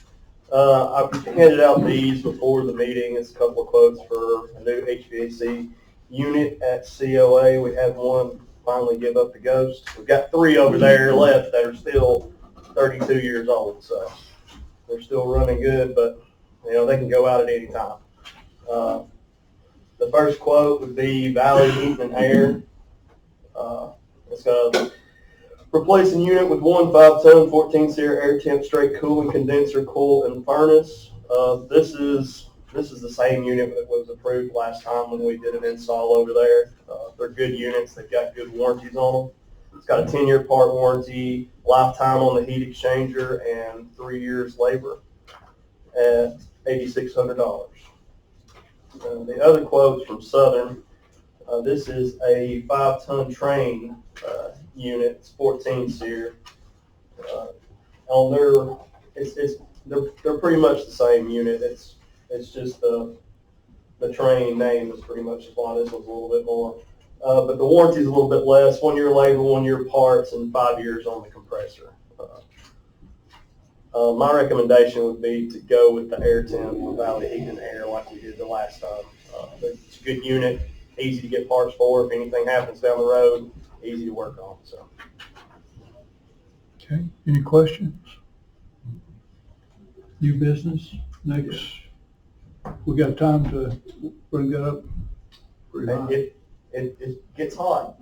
I've handed out these before the meeting. It's a couple of quotes for a new HVAC unit at COA. We had one finally give up the ghost. We've got 3 over there left that are still 32 years old, so they're still running good, but they can go out at any time. The first quote would be Valley Heating and Air. It's a replacing unit with 1 5-ton 14-SEER air temp straight cooling condenser coil and furnace. This is the same unit that was approved last time when we did an install over there. They're good units. They've got good warranties on them. It's got a 10-year part warranty, lifetime on the heat exchanger, and 3 years labor at $8,600. The other quote's from Southern. This is a 5-ton train unit. It's 14-SEER. On they're pretty much the same unit. It's just the train name is pretty much why this one's a little bit more. But the warranty's a little bit less, 1 year labor, 1 year parts, and 5 years on the compressor. My recommendation would be to go with the air temp with Valley Heating and Air like we did the last time. It's a good unit, easy to get parts for. If anything happens down the road, easy to work on. So. Okay, any questions? New business, next. We got time to bring that up? It gets hot.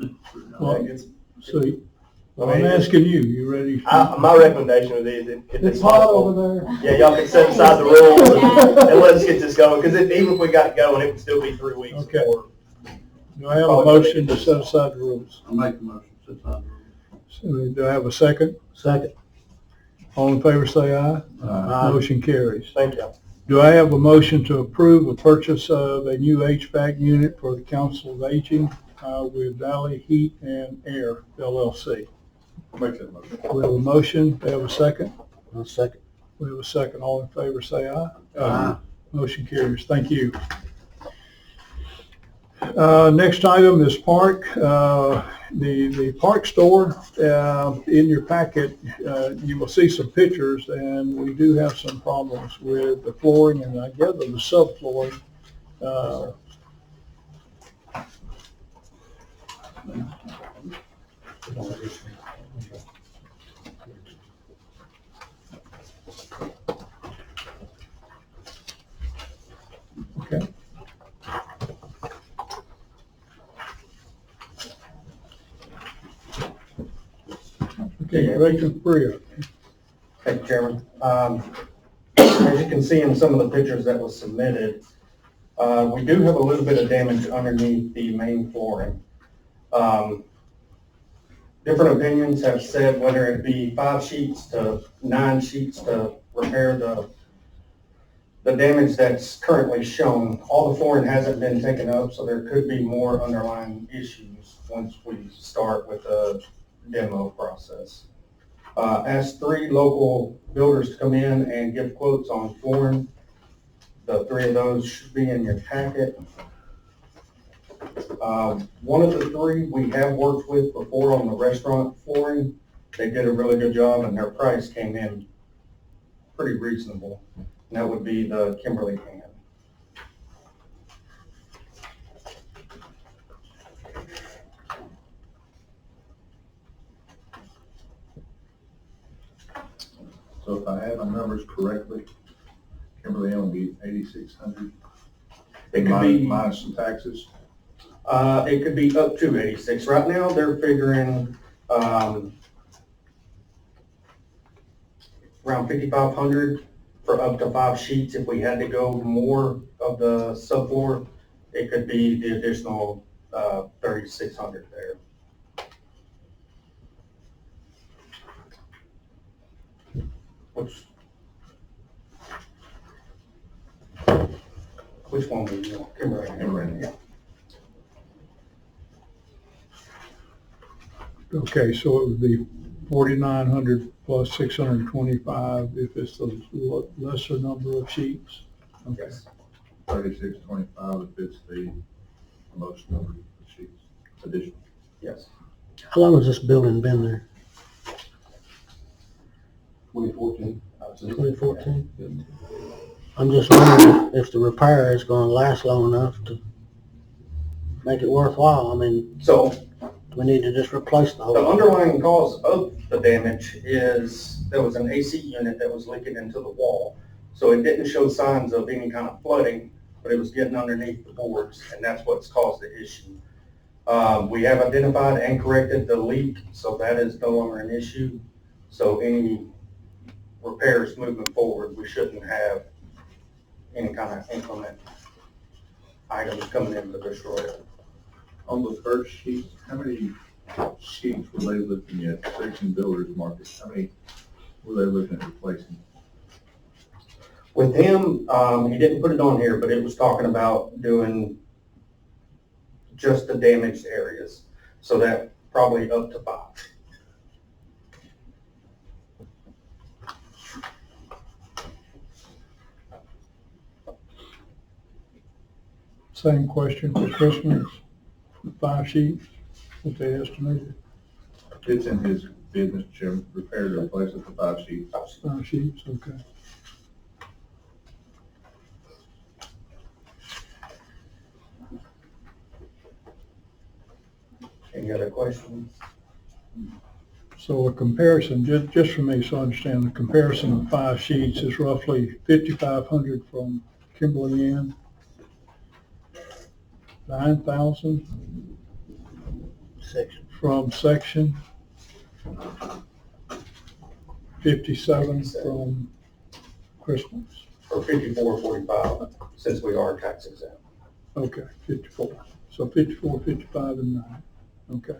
Well, I'm asking you, you ready? My recommendation would be if It's hot over there. Yeah, y'all can set aside the rules and let's get this going, because even if we got going, it would still be 3 weeks. Okay. Do I have a motion to set aside the rules? I'll make the motion, set aside the rules. So do I have a second? Second. All in favor, say aye. Aye. Motion carries. Thank you. Do I have a motion to approve a purchase of a new HVAC unit for the Council of Aging with Valley Heat and Air LLC? I'll make that motion. We have a motion, do we have a second? I'll second. We have a second, all in favor say aye. Aye. Motion carries, thank you. Next item is park. The park store, in your packet, you will see some pictures, and we do have some problems with the flooring and I gather the subflooring. Okay. Okay, Director Bria. Thank you, Chairman. As you can see in some of the pictures that was submitted, we do have a little bit of damage underneath the main flooring. Different opinions have said whether it be 5 sheets to 9 sheets to repair the damage that's currently shown. All the flooring hasn't been taken up, so there could be more underlying issues once we start with the demo process. Asked 3 local builders to come in and give quotes on flooring. The 3 of those should be in your packet. One of the 3 we have worked with before on the restaurant flooring. They did a really good job and their price came in pretty reasonable. And that would be the Kimberly Hand. So if I have my numbers correctly, Kimberly will be 8,600. It could be minus some taxes. It could be up to 86. Right now, they're figuring around 5,500 for up to 5 sheets. If we had to go more of the subfloor, it could be the additional 3,600 there. Which one would you want? Kimberly. Yeah. Okay, so it would be 4,900 plus 625 if it's the lesser number of sheets. Okay. Yes. 3625 if it's the most number of sheets additional. Yes. How long has this building been there? 2014. 2014? I'm just wondering if the repair is gonna last long enough to make it worthwhile. I mean, So we need to just replace the whole the thing. underlying cause of the damage is there was an AC unit that was leaking into the wall. So it didn't show signs of any kind of flooding, but it was getting underneath the boards, and that's what's caused the issue. We have identified and corrected the leak, so that is no longer an issue. So any repairs moving forward, we shouldn't have any kind of inclement items coming in to destroy it. On the first sheet, how many sheets were they looking at? Section Builders Market, how many were they looking at replacing? With him, he didn't put it on here, but it was talking about doing just the damaged areas. So that probably up to 5. Same question for Christmas, 5 sheets, what they estimated, It's in his bid, Mr. Chairman, repair to replace it for 5 sheets. 5 sheets, okay. Any other questions? So a comparison, just for me, so I understand, the comparison of 5 sheets is roughly 5,500 from Kimberly Ann, 9,000 section. from Section, 57 from Christmas. Or 54, 45, since we are tax exempt. Okay, 54. So 54, 55, and 9. Okay.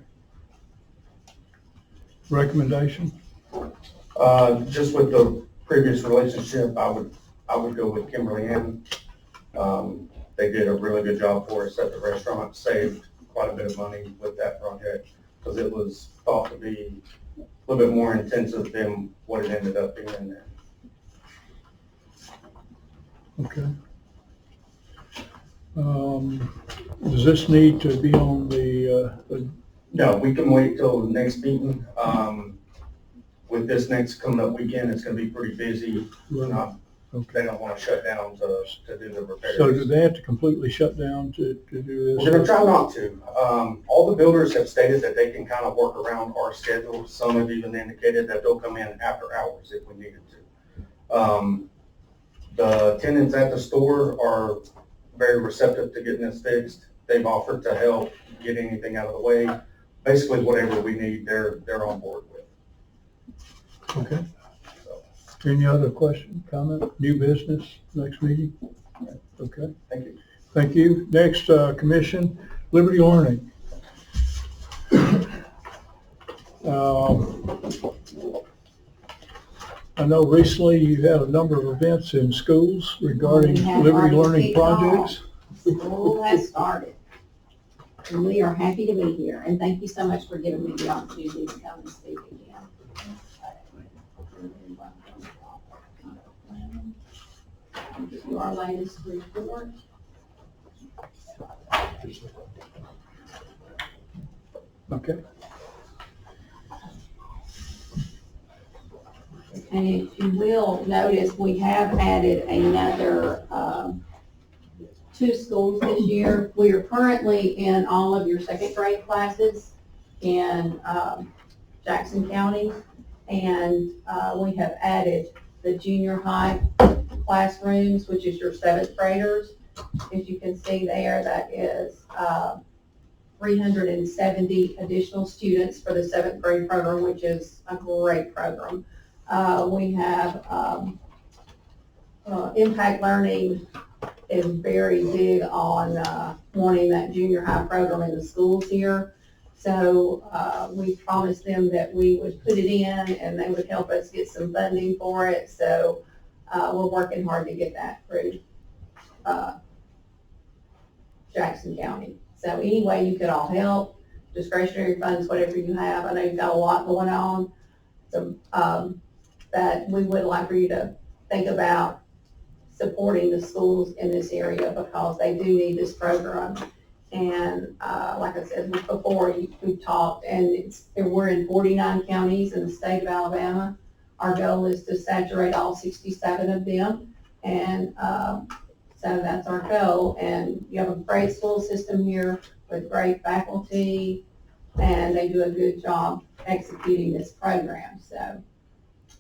recommendation? Just with the previous relationship, I would go with Kimberly Ann. They did a really good job for us at the restaurant, saved quite a bit of money with that project, because it was thought to be a little bit more intensive than what it ended up being. Okay. Does this need to be on the No, we can wait till next meeting. With this next coming up weekend, it's gonna be pretty busy. They don't wanna shut down to do the repairs. so do they have to completely shut down to do this? We're gonna try not to. All the builders have stated that they can kind of work around our schedule. Some have even indicated that they'll come in after hours if we needed to. The tenants at the store are very receptive to getting this fixed. They've offered to help get anything out of the way. Basically, whatever we need, they're on board with. Okay. Any other question, comment, new business, next meeting? Okay. Thank you. Thank you. Next, commission, Liberty Learning. I know recently you had a number of events in schools regarding We have Liberty already Learning kicked off. projects. School has started. And we are happy to be here, and thank you so much for giving me the opportunity to come and speak again. I'll give you our latest report. Okay. And if you will notice, we have added another, 2 schools this year. We are currently in all of your second grade classes in, Jackson County. And, we have added the junior high classrooms, which is your 7th graders. As you can see there, that is, 370 additional students for the 7th grade program, which is a great program. We have Impact Learning is very big on wanting that junior high program in the schools here. So we promised them that we would put it in and they would help us get some funding for it. So we're working hard to get that through Jackson County. So any way you could all help, discretionary funds, whatever you have. I know you've got a lot going on. So that we would like for you to think about supporting the schools in this area because they do need this program. And like I said before, we've talked, and we're in 49 counties in the state of Alabama. Our goal is to saturate all 67 of them, and so that's our goal. And you have a great school system here with great faculty, and they do a good job executing this program. So,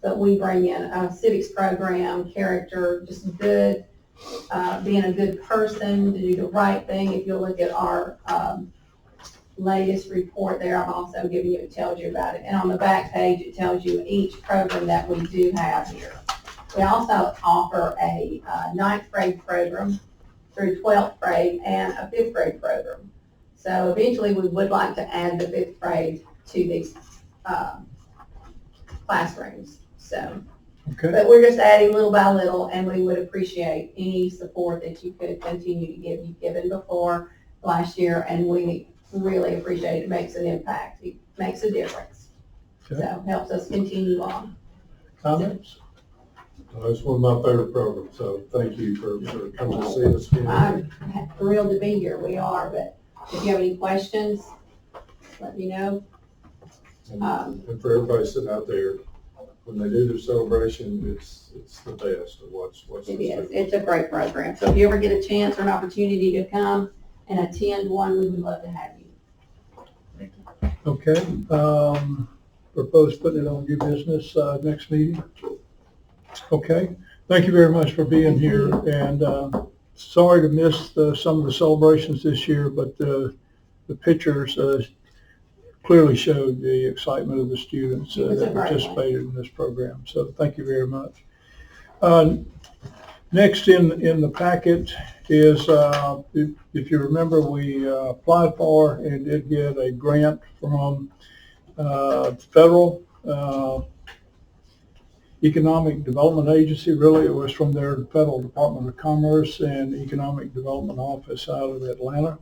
but we bring in a civics program, character, just good, being a good person, to do the right thing. If you look at our latest report there, I'm also giving you, it tells you about it. And on the back page, it tells you each program that we do have here. We also offer a 9th grade program through 12th grade and a 5th grade program. So eventually we would like to add the 5th grade to these classrooms. So, Okay. but we're just adding little by little, and we would appreciate any support that you could continue to give. You've given before last year, and we really appreciate it. It makes an impact. It makes a difference. Okay. So helps us continue on. Comments? It's one of my favorite programs, so thank you for coming to see us again. I'm thrilled to be here. We are, but if you have any questions, let me know. And for everybody sitting out there, when they do their celebration, it's the best to watch. It is. It's a great program. So if you ever get a chance or an opportunity to come and attend one, we would love to have you. Okay, propose putting it on new business, next meeting. Okay, thank you very much for being here, and, sorry to miss some of the celebrations this year, but, the pictures, clearly showed the excitement of the students that participated in this program, so thank you very much. Next in the packet is, if you remember, we applied for and did get a grant from federal Economic Development Agency, really. It was from their Federal Department of Commerce and Economic Development Office out of Atlanta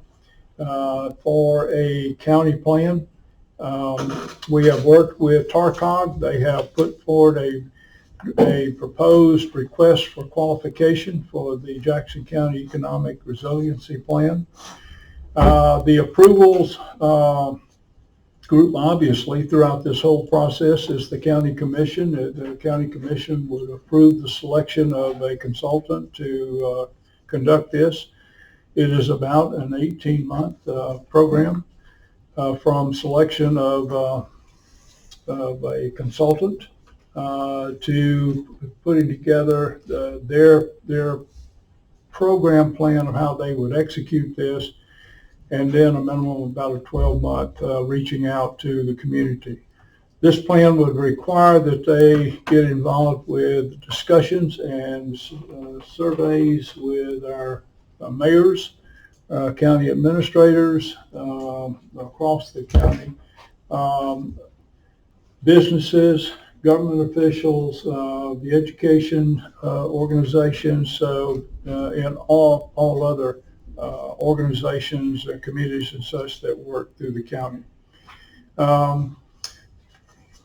for a county plan. We have worked with TARCOG. They have put forward a proposed request for qualification for the Jackson County Economic Resiliency Plan. The approvals group, obviously, throughout this whole process is the county commission. The county commission would approve the selection of a consultant to conduct this. It is about an 18-month program from selection of a consultant to putting together their program plan of how they would execute this, and then a minimum of about a 12-month reaching out to the community. This plan would require that they get involved with discussions and surveys with our mayors, county administrators across the county, businesses, government officials, the education organizations, and all other organizations and committees and such that work through the county.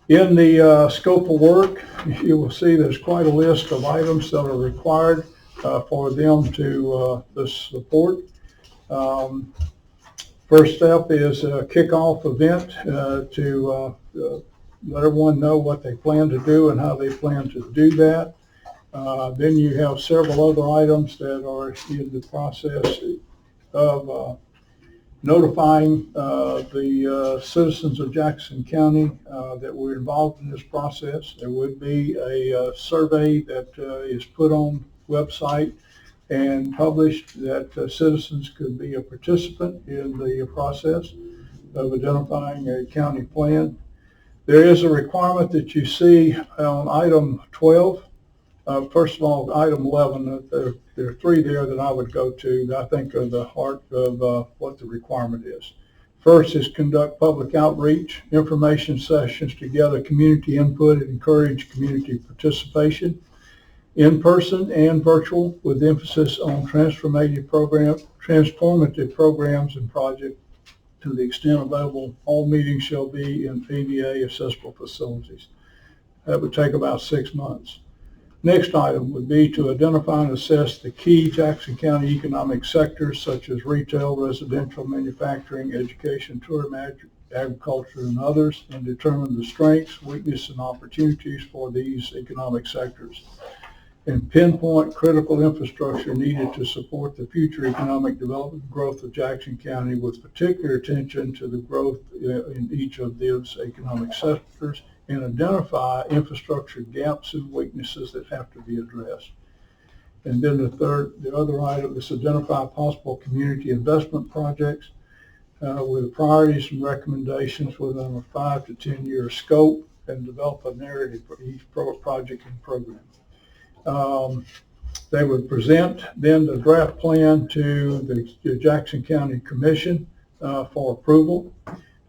In the scope of work, you will see there's quite a list of items that are required for them to support. First step is a kickoff event to let everyone know what they plan to do and how they plan to do that. Then you have several other items that are in the process of notifying the citizens of Jackson County that were involved in this process. There would be a survey that is put on website and published that citizens could be a participant in the process of identifying a county plan. There is a requirement that you see on item 12. First of all, item 11, there are three there that I would go to that I think are the heart of what the requirement is. First is conduct public outreach, information sessions to gather community input and encourage community participation, in person and virtual, with emphasis on transformative programs and projects. To the extent available, all meetings shall be in ADA accessible facilities. That would take about 6 months. Next item would be to identify and assess the key Jackson County economic sectors such as retail, residential, manufacturing, education, tourism, agriculture, and others, and determine the strengths, weaknesses, and opportunities for these economic sectors, and pinpoint critical infrastructure needed to support the future economic development and growth of Jackson County, with particular attention to the growth in each of those economic sectors, and identify infrastructure gaps and weaknesses that have to be addressed. And then the other item is identify possible community investment projects with priorities and recommendations within a 5 to 10 year scope, and develop a narrative for each project and program. They would present then the draft plan to the Jackson County Commission for approval.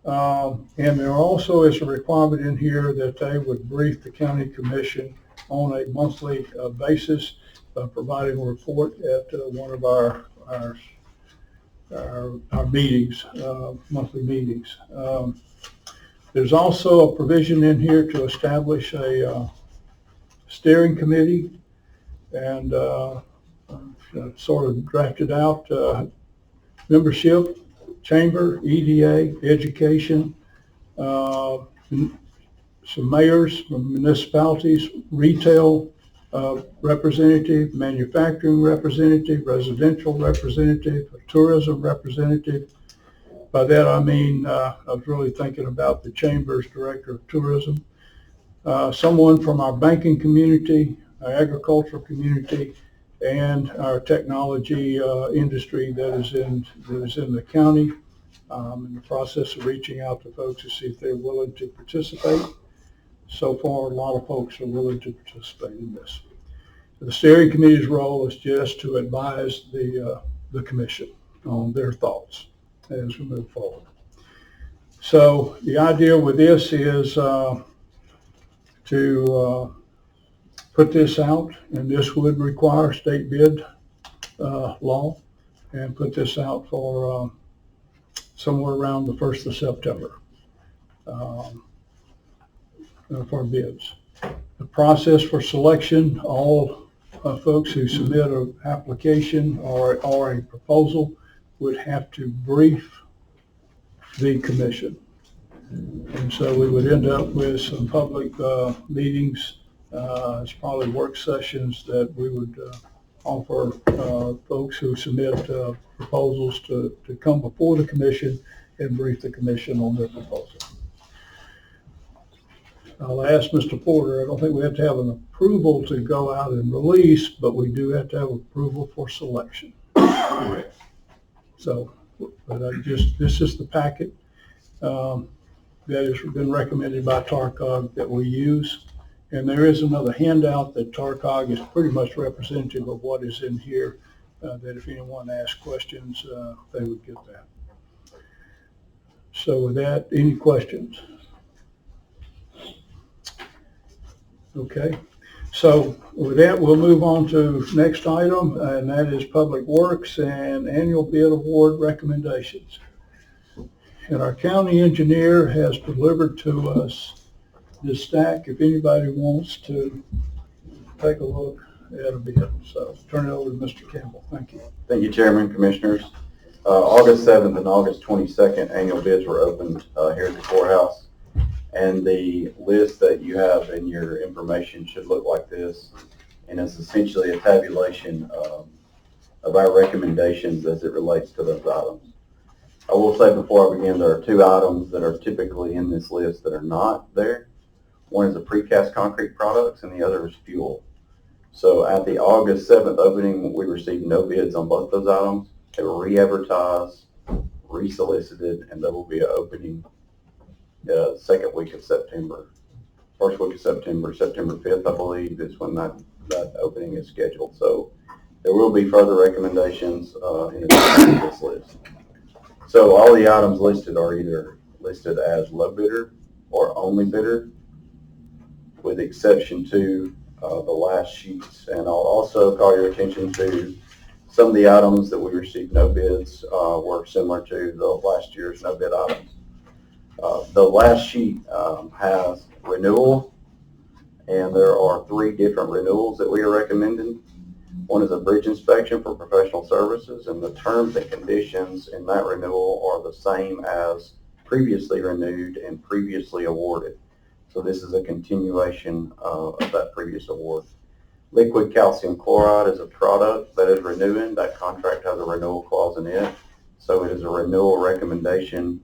And there also is a requirement in here that they would brief the county commission on a monthly basis, providing a report at one of our meetings, monthly meetings. There's also a provision in here to establish a steering committee, and sort of drafted out membership, chamber, EDA, education, some mayors from municipalities, retail representative, manufacturing representative, residential representative, tourism representative. By that I mean, I was really thinking about the chamber's director of tourism, someone from our banking community, our agricultural community, and our technology industry that is in the county. In the process of reaching out to folks to see if they're willing to participate. So far, a lot of folks are willing to participate in this. The steering committee's role is just to advise the commission on their thoughts as we move forward. So the idea with this is to put this out, and this would require state bid law, and put this out for somewhere around the 1st of September for bids. The process for selection, all folks who submit an application or a proposal would have to brief the commission. And so we would end up with some public meetings. It's probably work sessions that we would offer folks who submit proposals to come before the commission and brief the commission on their proposal. I'll ask Mr. Porter, I don't think we have to have an approval to go out and release, but we do have to have approval for selection. So, but this is the packet that has been recommended by TARCOG that we use. And there is another handout that TARCOG is pretty much representative of what is in here, that if anyone asks questions, they would get that. So with that, any questions? Okay, so with that, we'll move on to next item, and that is Public Works and Annual Bid Award Recommendations. And our county engineer has delivered to us this stack if anybody wants to take a look at a bid. So turn it over to Mr. Campbell. Thank you. Thank you, Chairman, Commissioners. August 7th and August 22nd, annual bids were opened here at the courthouse. And the list that you have in your information should look like this. And it's essentially a tabulation of our recommendations as it relates to those items. I will say before I begin, there are two items that are typically in this list that are not there. One is the precast concrete products and the other is fuel. So at the August 7th opening, we received no bids on both those items. They were re-advertised, re-solicited, and there will be an opening the second week of September. First week of September, September 5th, I believe, is when that opening is scheduled. So there will be further recommendations in addition to this list. So all the items listed are either listed as low bidder or only bidder, with exception to the last sheets. And I'll also call your attention to some of the items that we received no bids were similar to the last year's no bid items. The last sheet has renewal, and there are 3 different renewals that we are recommending. One is a bridge inspection for professional services, and the terms and conditions in that renewal are the same as previously renewed and previously awarded. So this is a continuation of that previous award. Liquid calcium chloride is a product that is renewing. That contract has a renewal clause in it. So it is a renewal recommendation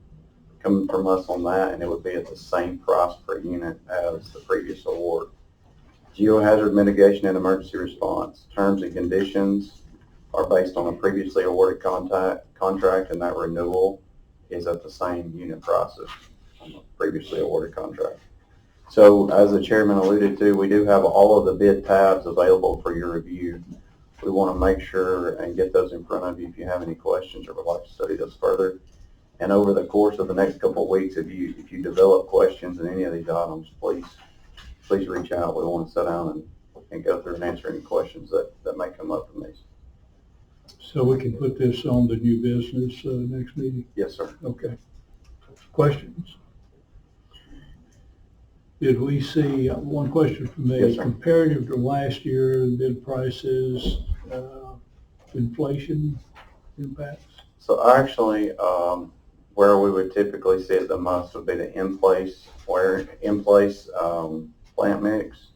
coming from us on that, and it would be at the same price per unit as the previous award. Geohazard mitigation and emergency response. Terms and conditions are based on a previously awarded contract, and that renewal is at the same unit prices on the previously awarded contract. So as the chairman alluded to, we do have all of the bid tabs available for your review. We want to make sure and get those in front of you if you have any questions or would like to study those further. And over the course of the next couple of weeks, if you develop questions in any of these items, please reach out. We want to sit down and go through and answer any questions that may come up from these. So we can put this on the new business next meeting? Yes, sir. Okay. Questions? Did we see, one question from me, Yes, sir. Comparative to last year, bid prices, inflation impacts? So actually, where we would typically see it the most would be the in-place plant mix.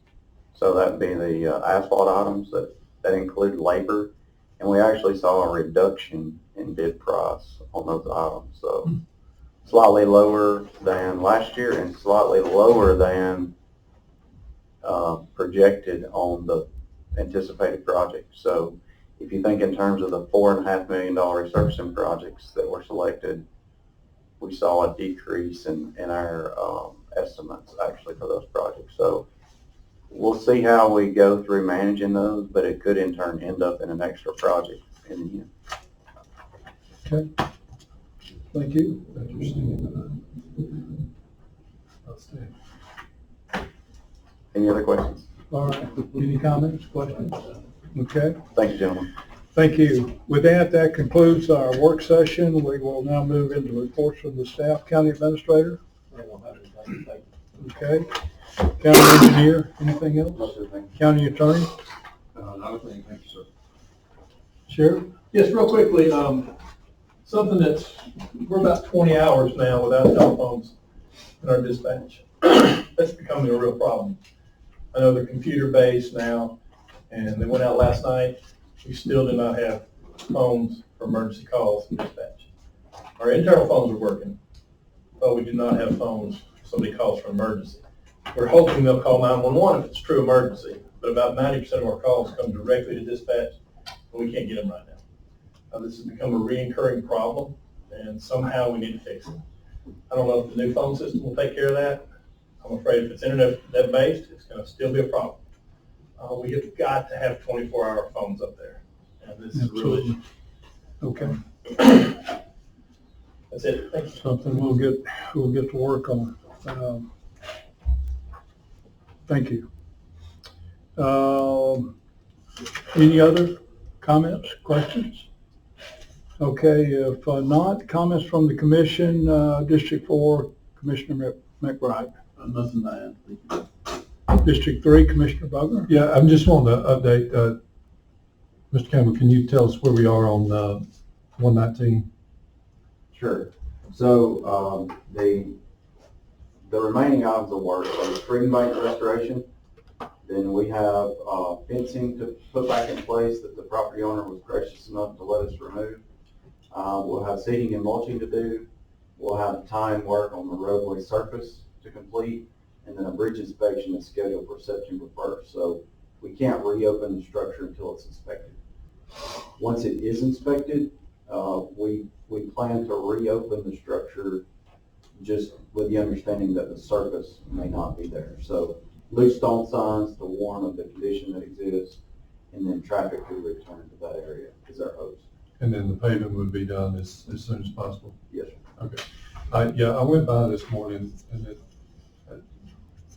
So that'd be the asphalt items that include labor. And we actually saw a reduction in bid price on those items. So slightly lower than last year and slightly lower than projected on the anticipated project. So if you think in terms of the $4.5 million resurfacing projects that were selected, we saw a decrease in our estimates actually for those projects. So we'll see how we go through managing those, but it could in turn end up in an extra project in the end. Okay. Thank you. Thank you for standing by. Outstanding. Any other questions? All right. Any comments, questions? Okay. Thank you, gentlemen. Thank you. With that, that concludes our work session. We will now move into reports from the staff. County Administrator? Okay. County Engineer, anything else? No, sir, thank you. County Attorney? Not a thing, thank you, sir. Sheriff? Yes, real quickly, something that's, we're about 20 hours now without telephones in our dispatch. That's becoming a real problem. I know they're computer-based now, and they went out last night. We still do not have phones for emergency calls and dispatch. Our internal phones are working, but we do not have phones if somebody calls for emergency. We're hoping they'll call 911 if it's true emergency, but about 90% of our calls come directly to dispatch, and we can't get them right now. This has become a reoccurring problem, and somehow we need to fix it. I don't know if the new phone system will take care of that. I'm afraid if it's internet-based, it's going to still be a problem. We have got to have 24-hour phones up there, and this is really... Okay. That's it. Thank you. Something we'll get to work on. Thank you. Any other comments, questions? Okay, if not, comments from the commission, District 4, Commissioner McBride. Nothing to add. Thank you. District 3, Commissioner Bugner. Yeah, I'm just wanting to update, Mr. Campbell, can you tell us where we are on 119? Sure. So, the remaining items of work are the stream bank restoration. Then we have, fencing to put back in place that the property owner was gracious enough to let us remove. We'll have seeding and mulching to do. We'll have time work on the roadway surface to complete, and then a bridge inspection is scheduled for September 1st. So we can't reopen the structure until it's inspected. Once it is inspected, we plan to reopen the structure just with the understanding that the surface may not be there. So loose stone signs to warn of the condition that exists, and then traffic could return to that area is our hopes. And then the paving would be done as soon as possible? Yes, sir. Okay. Yeah, I went by this morning, and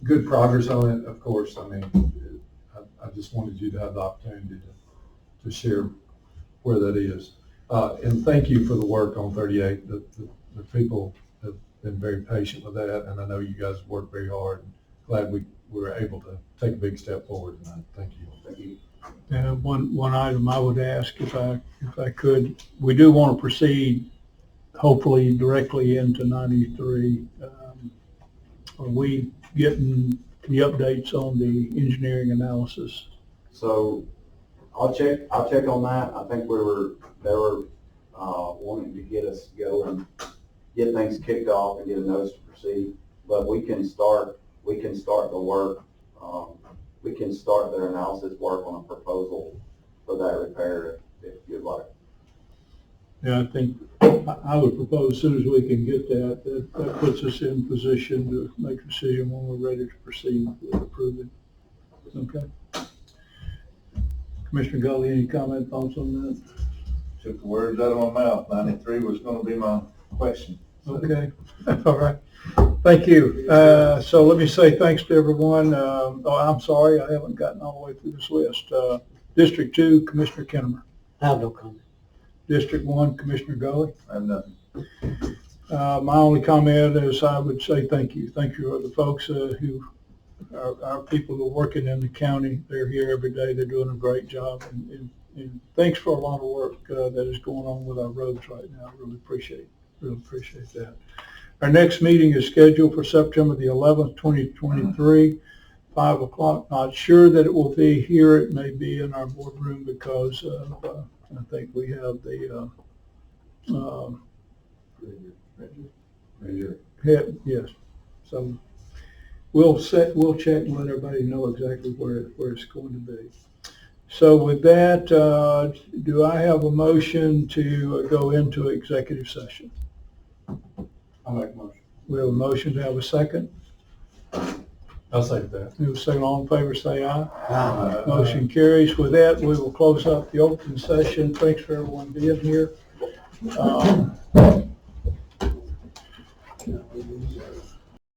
good progress on it, of course. I mean, I just wanted you to have the opportunity to share where that is. And thank you for the work on 38. The people have been very patient with that, and I know you guys worked very hard. Glad we were able to take a big step forward tonight. Thank you. Thank you. One item I would ask, if I could, we do want to proceed hopefully directly into 93. Are we getting the updates on the engineering analysis? So I'll check on that. I think they were wanting to get us going, get things kicked off and get a notice to proceed. But we can start the work. We can start their analysis work on a proposal for that repair if you'd like. Yeah, I think I would propose as soon as we can get that puts us in position to make a decision when we're ready to proceed with approving. Okay. Commissioner Gully, any comment, thoughts on that? Took the words out of my mouth. 93 was gonna be my question. Okay, all right. Thank you. So let me say thanks to everyone. I'm sorry, I haven't gotten all the way through this list. District 2, Commissioner Kinnemer. I have no comment. District 1, Commissioner Gully. I have nothing. My only comment is I would say thank you. Thank you to the folks who are our people who are working in the county. They're here every day. They're doing a great job. And thanks for a lot of work that is going on with our roads right now. I really appreciate that. Our next meeting is scheduled for September the 11th, 2023, 5 o'clock. Not sure that it will be here. It may be in our boardroom because I think we have the head, yes. So we'll check and let everybody know exactly where it's going to be. So with that, do I have a motion to go into executive session? I'll make a motion. We have a motion to have a second. I'll second that. We have a second. All in favor, say aye. Aye. Motion carries. With that, we will close up the open session. Thanks for everyone being here.